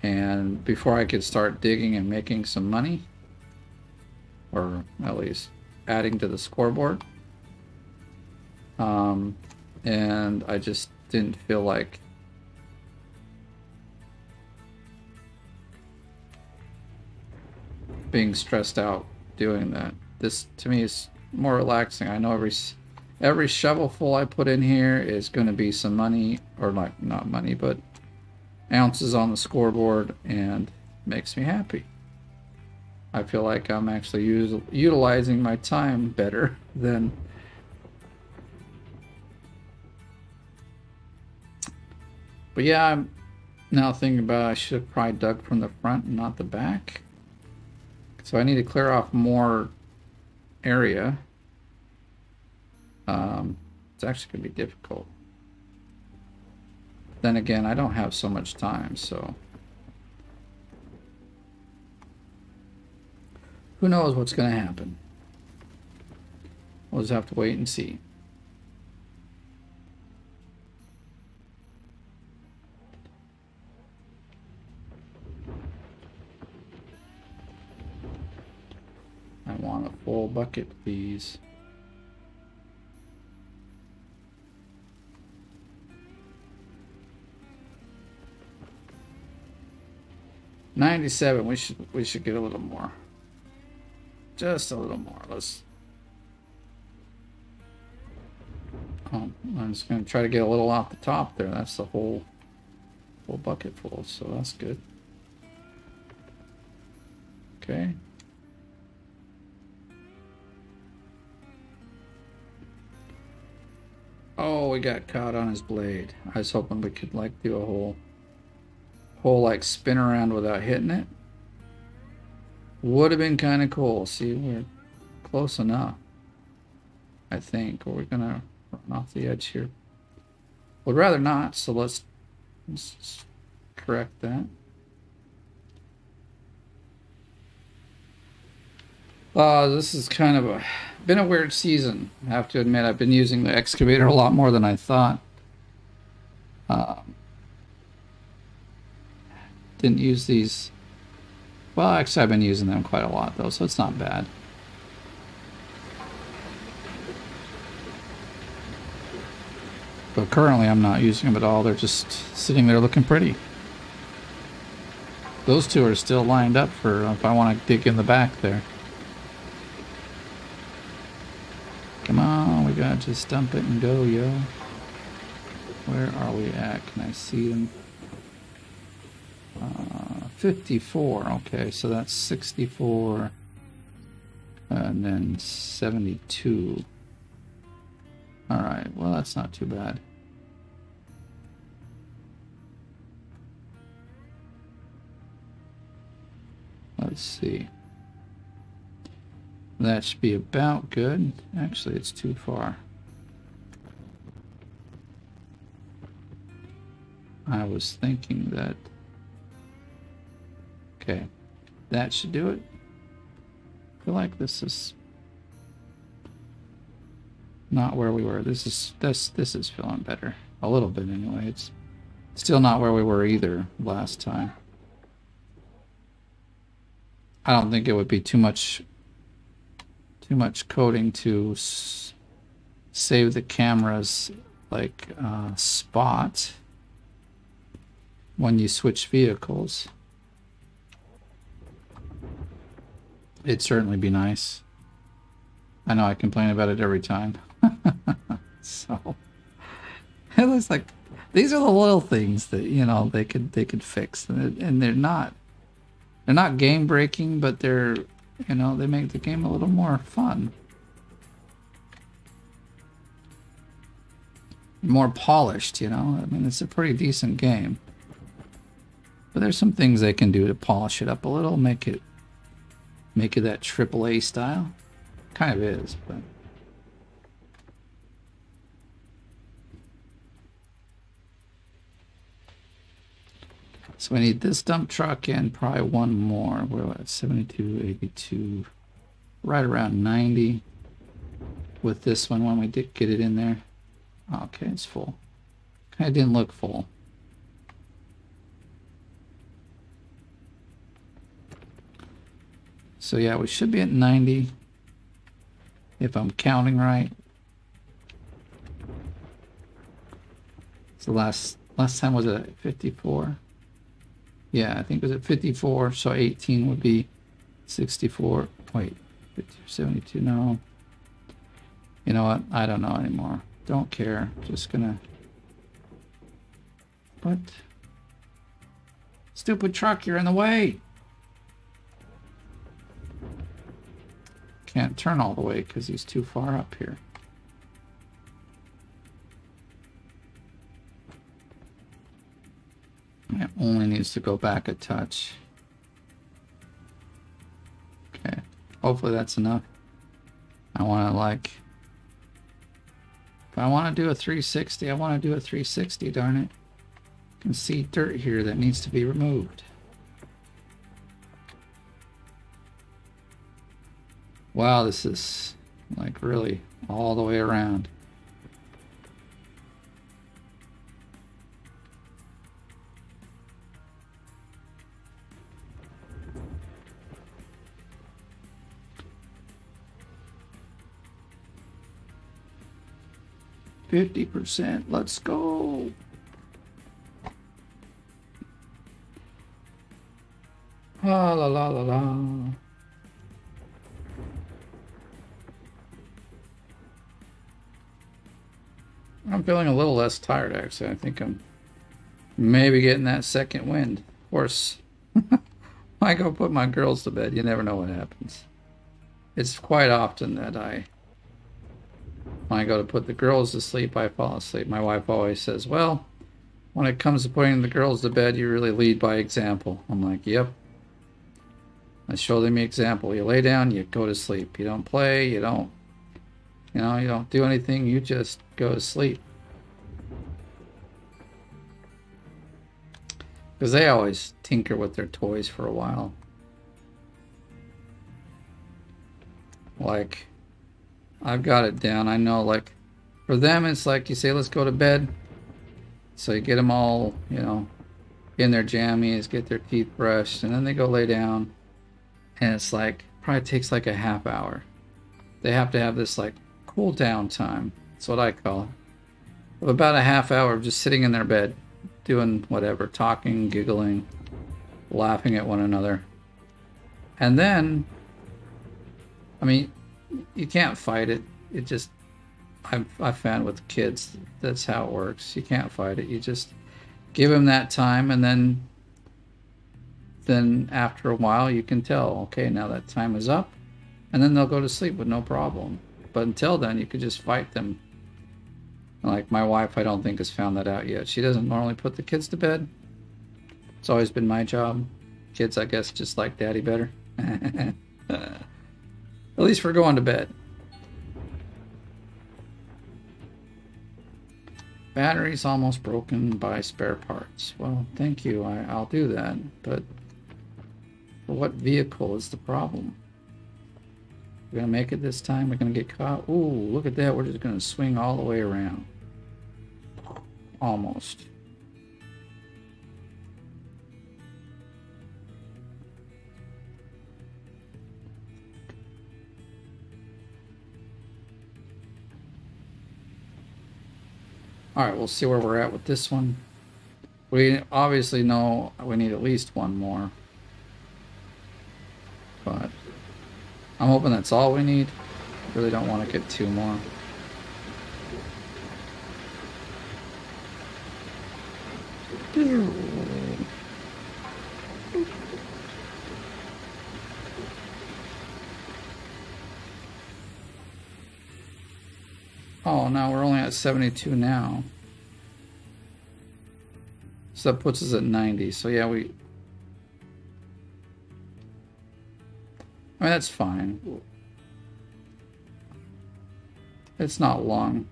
And before I could start digging and making some money, or at least adding to the scoreboard. And I just didn't feel like being stressed out doing that. This to me is more relaxing. I know every shovelful I put in here is going to be some money, or like not money, but ounces on the scoreboard, and makes me happy. I feel like I'm actually utilizing my time better than. But yeah, I'm now thinking about I should have probably dug from the front and not the back. So I need to clear off more area. It's actually going to be difficult. Then again, I don't have so much time, so. Who knows what's going to happen? We'll just have to wait and see. I want a full bucket, please. $97. We should get a little more. Just a little more. Let's. Oh, I'm just gonna try to get a little off the top there. That's the whole bucket full, so that's good. Okay. Oh, we got caught on his blade. I was hoping we could like do a whole like spin around without hitting it. Would have been kind of cool. See, we're close enough, I think. Or we're gonna run off the edge here. Would rather not, so let's correct that. This is kind of been a weird season. I have to admit, I've been using the excavator a lot more than I thought. Didn't use these. Well, actually, I've been using them quite a lot, though, so it's not bad. But currently, I'm not using them at all. They're just sitting there looking pretty. Those two are still lined up for if I want to dig in the back there. Come on, we gotta just dump it and go, yo. Where are we at? Can I see them? 54. Okay, so that's 64. And then 72. Alright, well, that's not too bad. Let's see. That should be about good. Actually, it's too far. I was thinking that... Okay, that should do it. I feel like this is not where we were. This is feeling better. A little bit anyway. It's still not where we were either last time. I don't think it would be too much coding to save the camera's like spot when you switch vehicles. It'd certainly be nice. I know I complain about it every time. So it looks like these are the little things that, you know, they could fix, and they're not game breaking, but they're, you know, they make the game a little more fun, more polished, you know. I mean, it's a pretty decent game, but there's some things they can do to polish it up a little, make it that AAA style. Kind of is, but so we need this dump truck and probably one more. We're at 72, 82, right around 90 with this one when we did get it in there. Okay, it's full. Kind of didn't look full. So yeah, we should be at 90 if I'm counting right. So last time was at 54. Yeah, I think it was at 54, so 18 would be 64. Wait, 50, 72, no. You know what? I don't know anymore. Don't care. Just gonna... What? Stupid truck, you're in the way! Can't turn all the way because he's too far up here. It only needs to go back a touch. Okay, hopefully that's enough. I want to, like, if I want to do a 360, I want to do a 360, darn it. I can see dirt here that needs to be removed. Wow, this is like really all the way around. %, let's go. Ah, la la la la. I'm feeling a little less tired, actually. I think I'm maybe getting that second wind. Of course, I go put my girls to bed. You never know what happens. It's quite often that when I go to put the girls to sleep, I fall asleep. My wife always says, well, when it comes to putting the girls to bed, you really lead by example. I'm like, yep. I show them the example. You lay down, you go to sleep. You don't play, you don't, you know, you don't do anything, you just go to sleep. Because they always tinker with their toys for a while. Like, I've got it down. I know, like, for them, it's like you say, let's go to bed. So you get them all, you know, in their jammies, get their teeth brushed, and then they go lay down. And it's like, probably takes like a half hour. They have to have this, like, cool down time. That's what I call it. Of about a half hour of just sitting in their bed, doing whatever, talking, giggling, laughing at one another. And then, I mean, you can't fight it. It just, I found with kids, that's how it works. You can't fight it. You just give them that time, and then after a while you can tell, okay, now that time is up, and then they'll go to sleep with no problem. But until then, you could just fight them. Like my wife, I don't think has found that out yet. She doesn't normally put the kids to bed. It's always been my job. Kids, I guess, just like daddy better. At least we're going to bed. Battery's almost broken. Buy spare parts. Well, thank you. I'll do that. But for what vehicle is the problem? We're going to make it this time? We're going to get caught? Ooh, look at that. We're just going to swing all the way around. Almost. Alright, we'll see where we're at with this one. We obviously know we need at least one more. But I'm hoping that's all we need. Really don't want to get two more. Oh, now we're only at 72 now. So that puts us at 90. So yeah, I mean, that's fine. It's not long.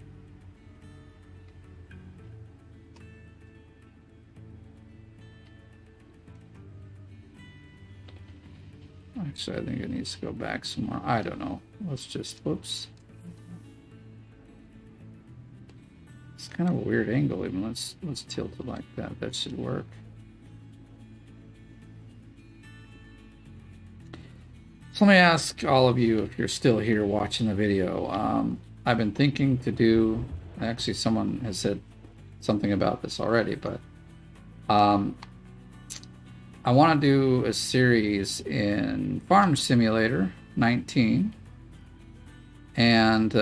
Actually, I think it needs to go back some more. I don't know. Let's just, whoops. It's kind of a weird angle even. Let's tilt it like that. That should work. So let me ask all of you, if you're still here watching the video. I've been thinking to do, actually someone has said something about this already, but I want to do a series in Farm Simulator 19, and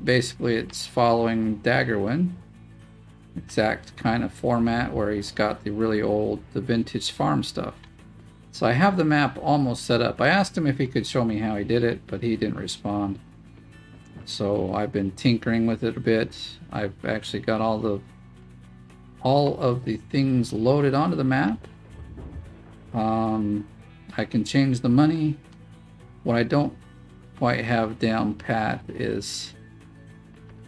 basically it's following Daggerwin, exact kind of format where he's got the really old, the vintage farm stuff. So I have the map almost set up. I asked him if he could show me how he did it, but he didn't respond. So I've been tinkering with it a bit. I've actually got all of the things loaded onto the map. I can change the money. What I don't quite have down pat is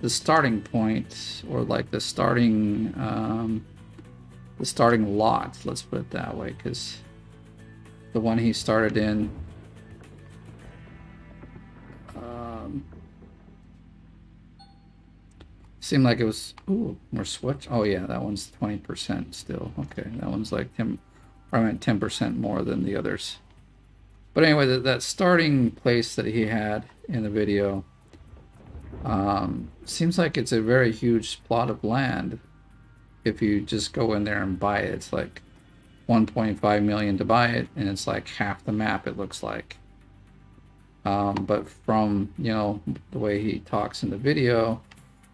the starting point, or like the starting lot, let's put it that way, because the one he started in seemed like it was, ooh, more switch. Oh yeah, that one's 20% still. Okay, that one's like 10, or I meant 10% more than the others. But anyway, that starting place that he had in the video seems like it's a very huge plot of land. If you just go in there and buy it, it's like 1.5 million to buy it, and it's like half the map, it looks like. But from, you know, the way he talks in the video,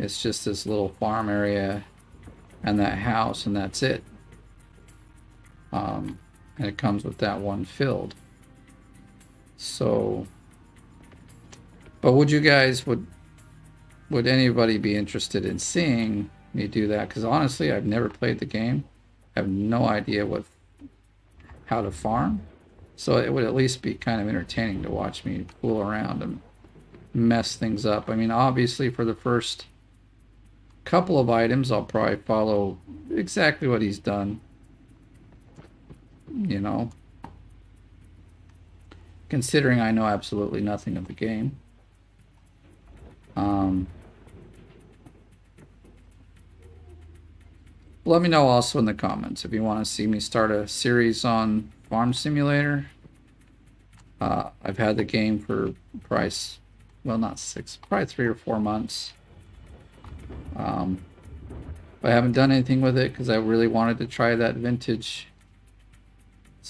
it's just this little farm area and that house, and that's it. And it comes with that one filled. So, but would you guys, would anybody be interested in seeing me do that? Because honestly, I've never played the game. I have no idea how to farm. So it would at least be kind of entertaining to watch me fool around and mess things up. I mean, obviously for the first couple of items, I'll probably follow exactly what he's done. You know, considering I know absolutely nothing of the game. Let me know also in the comments if you want to see me start a series on Farm Simulator. I've had the game for probably, well, not probably 3 or 4 months. I haven't done anything with it because I really wanted to try that vintage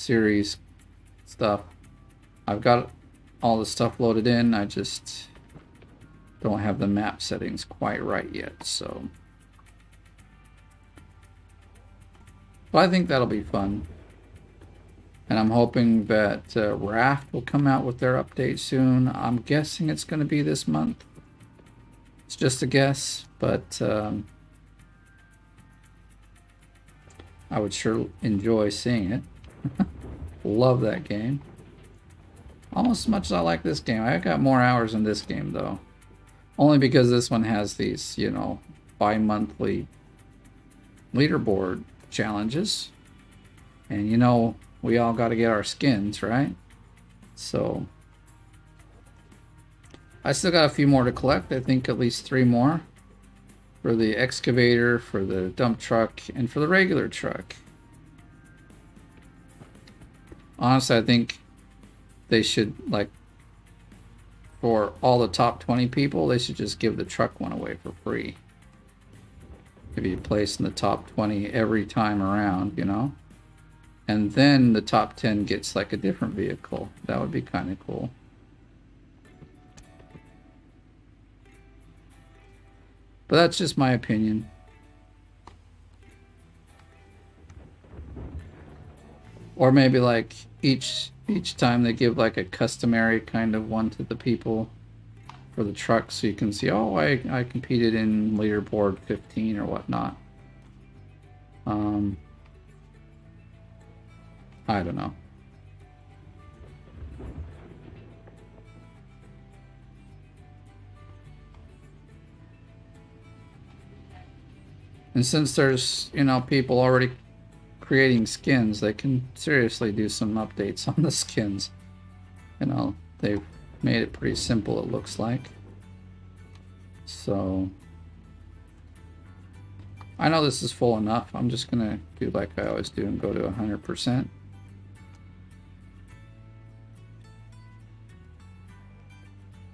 series stuff. I've got all the stuff loaded in. I just don't have the map settings quite right yet, so. But I think that'll be fun. And I'm hoping that Raft will come out with their update soon. I'm guessing it's going to be this month. It's just a guess, but I would sure enjoy seeing it. Love that game. Almost as much as I like this game. I got more hours in this game, though. Only because this one has these, you know, bi-monthly leaderboard challenges. And, you know, we all got to get our skins, right? So I still got a few more to collect. I think at least 3 more. For the excavator, for the dump truck, and for the regular truck. Honestly, I think they should, like, for all the top 20 people, they should just give the truck one away for free. If you place in the top 20 every time around, you know? And then the top 10 gets, like, a different vehicle. That would be kind of cool. But that's just my opinion. Or maybe like each time they give like a customary kind of one to the people for the truck, so you can see, oh, I competed in Leaderboard 15 or whatnot. I don't know. And since there's, you know, people already creating skins, they can seriously do some updates on the skins. You know, they've made it pretty simple, it looks like. So I know this is full enough. I'm just gonna do like I always do and go to 100%.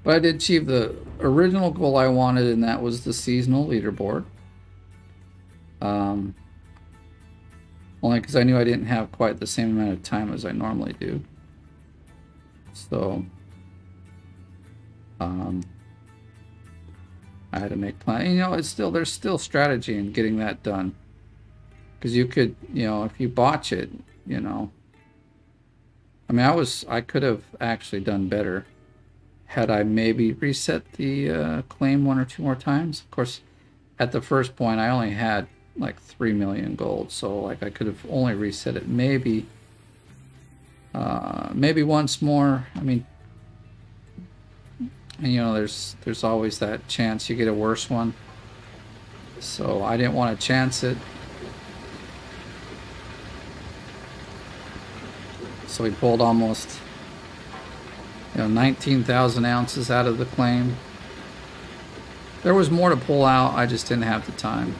But I did achieve the original goal I wanted, and that was the seasonal leaderboard. Only because I knew I didn't have quite the same amount of time as I normally do. So I had to make plans. You know, it's still, there's still strategy in getting that done. Because you could, you know, if you botch it, you know. I mean, I could have actually done better had I maybe reset the claim 1 or 2 more times. Of course, at the first point, I only had like 3 million gold, so like I could have only reset it maybe once more. I mean, and you know, there's always that chance you get a worse one, so I didn't want to chance it. So we pulled almost, you know, 19,000 ounces out of the claim. There was more to pull out, I just didn't have the time.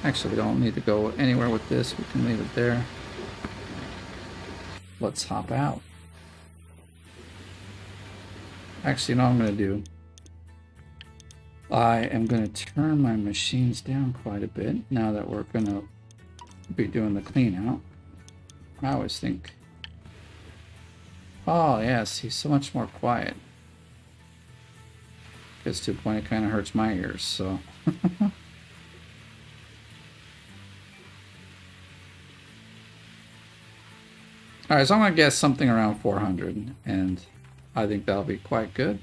Actually, we don't need to go anywhere with this. We can leave it there. Let's hop out. Actually, you know what I'm going to do? I am going to turn my machines down quite a bit now that we're going to be doing the clean out. I always think, oh yes, he's so much more quiet. Gets to a point it kind of hurts my ears, so. Alright, so I'm going to guess something around 400, and I think that'll be quite good.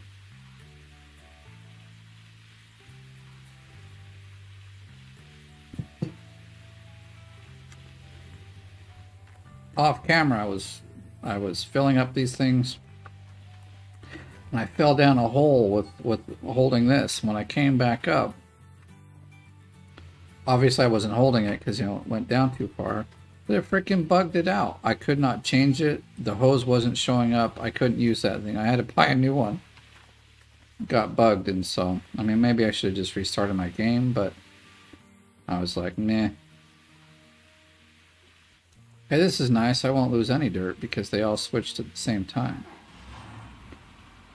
Off camera, I was filling up these things, and I fell down a hole with holding this. When I came back up, obviously I wasn't holding it because, you know, it went down too far. They freaking bugged it out. I could not change it. The hose wasn't showing up. I couldn't use that thing. I had to buy a new one. Got bugged, and so, I mean, maybe I should have just restarted my game, but I was like, nah. Hey, this is nice. I won't lose any dirt because they all switched at the same time.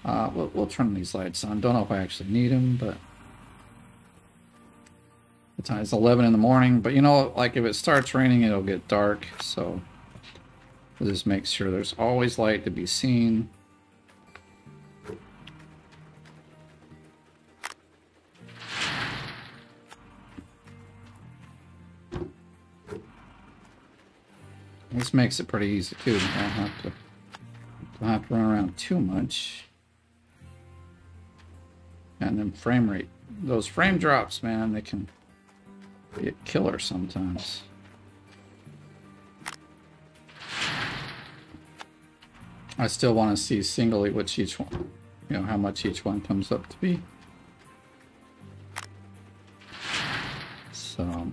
We'll turn these lights on. Don't know if I actually need them, but the time is 11 in the morning. But you know, like if it starts raining, it'll get dark. So This makes sure there's always light to be seen. This makes it pretty easy too. You don't have to run around too much. And then frame rate. Those frame drops, man, they can be a killer sometimes. I still want to see singly which each one, you know, how much each one comes up to be. So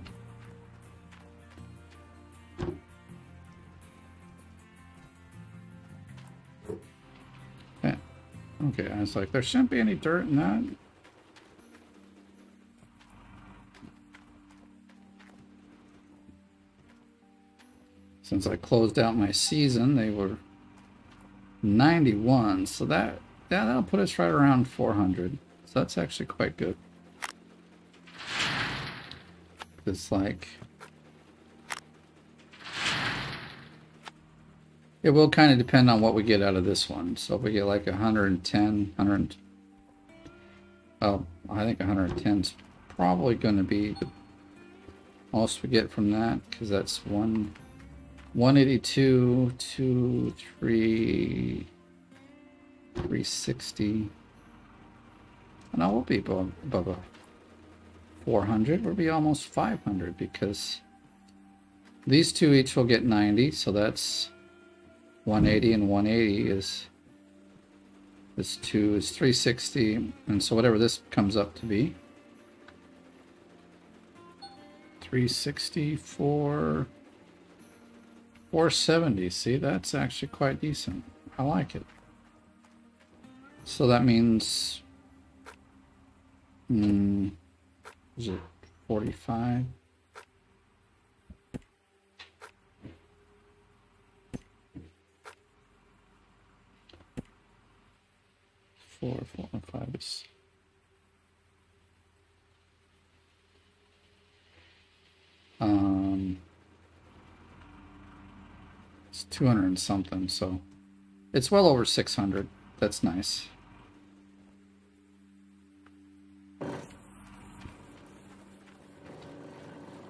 yeah. Okay, I was like, there shouldn't be any dirt in that. Since I closed out my season, they were 91, so that'll put us right around 400. So that's actually quite good. It's like it will kind of depend on what we get out of this one. So if we get like 110, 100, oh, I think 110 is probably going to be the most we get from that, because that's 182, 2, 3, 360. No, we'll be above 400. We'll be almost 500 because these two each will get 90. So that's 180 and 180 is this 2 is 360. And so whatever this comes up to be, 360, 470. See, that's actually quite decent. I like it. So that means, is it 45? Four and 5 is. It's 200 and something, so it's well over 600. That's nice.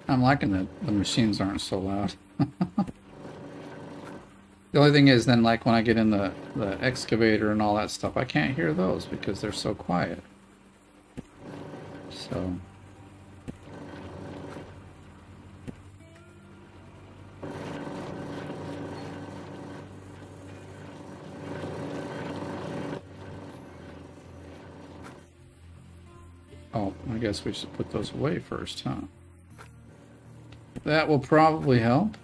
I'm liking that the machines aren't so loud. The only thing is then, like when I get in the excavator and all that stuff, I can't hear those because they're so quiet. So oh, I guess we should put those away first, huh? That will probably help.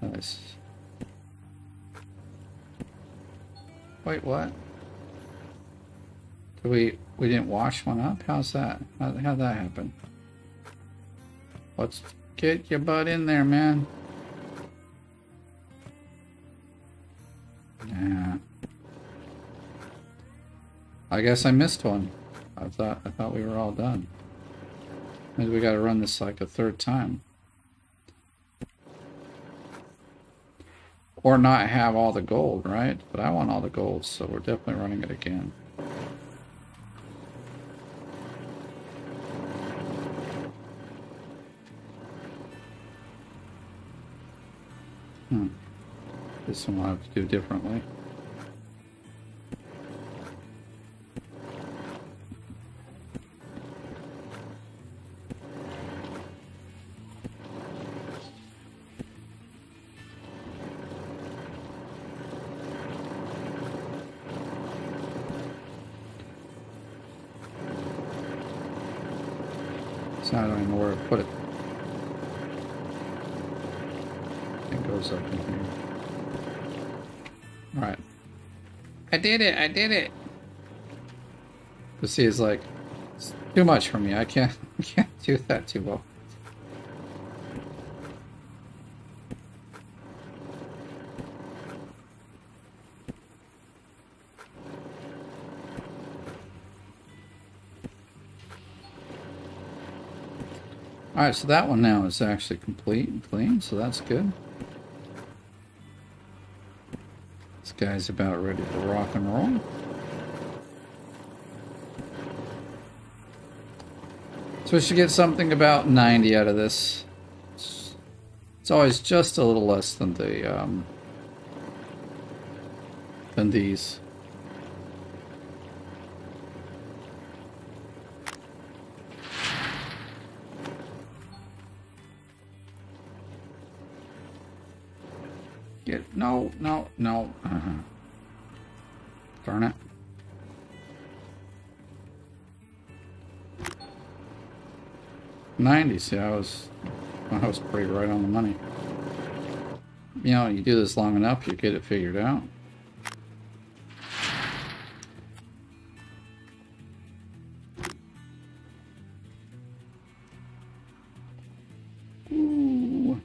Nice. Wait, what? We didn't wash one up? How's that? How'd that happen? Let's get your butt in there, man. Yeah. I guess I missed one. I thought we were all done. Maybe we gotta run this like a third time. Or not have all the gold, right? But I want all the gold, so we're definitely running it again. This one we'll have to do differently. So I don't even know where to put it. It goes up in here. Alright. I did it! I did it! But see, it's like, it's too much for me. I can't do that too well. Alright, so that one now is actually complete and clean, so that's good. This guy's about ready to rock and roll. So we should get something about 90 out of this. It's always just a little less than the than these. No. Darn it. '90s. Yeah, I was pretty right on the money. You know, you do this long enough, you get it figured out. Ooh.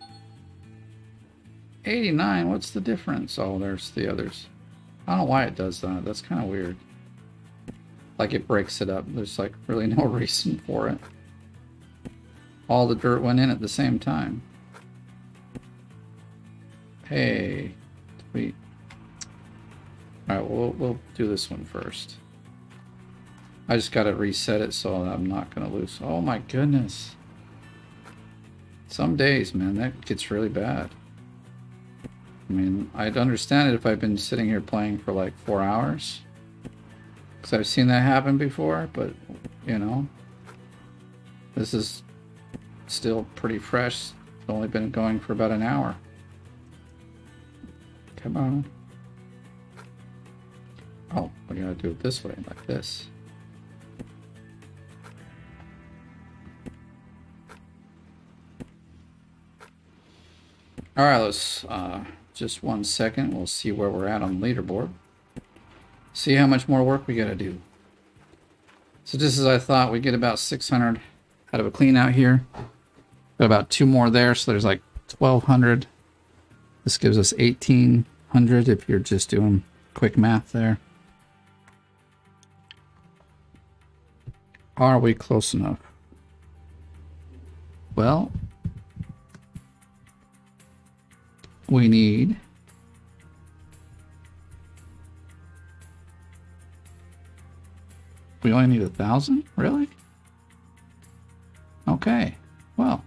89, what's the difference? Oh, there's the others. I don't know why it does that. That's kind of weird. Like it breaks it up. There's like really no reason for it. All the dirt went in at the same time. Hey, sweet. Alright, we'll do this one first. I just gotta reset it so I'm not gonna lose. Oh my goodness. Some days, man, that gets really bad. I mean, I'd understand it if I've been sitting here playing for like 4 hours. Because I've seen that happen before, but, you know. This is still pretty fresh. It's only been going for about an hour. Come on. Oh, we gotta do it this way, like this. Alright, let's, just 1 second. We'll see where we're at on the leaderboard. See how much more work we gotta do. So just as I thought, we get about 600 out of a clean out here. Got about 2 more there, so there's like 1,200. This gives us 1,800 if you're just doing quick math there. Are we close enough? Well, we need we only need 1,000? Really? Okay. Well,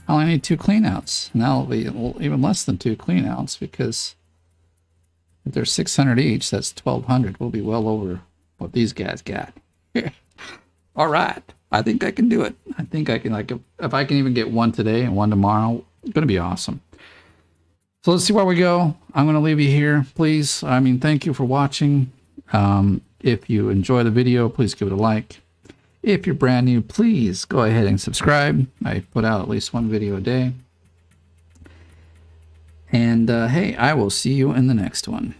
I only need 2 cleanouts. Now it'll be even less than 2 cleanouts because if there's 600 each, that's 1,200. We'll be well over what these guys got. All right. I think I can do it. I think I can, like, if I can even get 1 today and 1 tomorrow, it's going to be awesome. So let's see where we go. I'm going to leave you here, please. I mean, thank you for watching. If you enjoy the video, please give it a like. If you're brand new, please go ahead and subscribe. I put out at least 1 video a day. And hey, I will see you in the next one.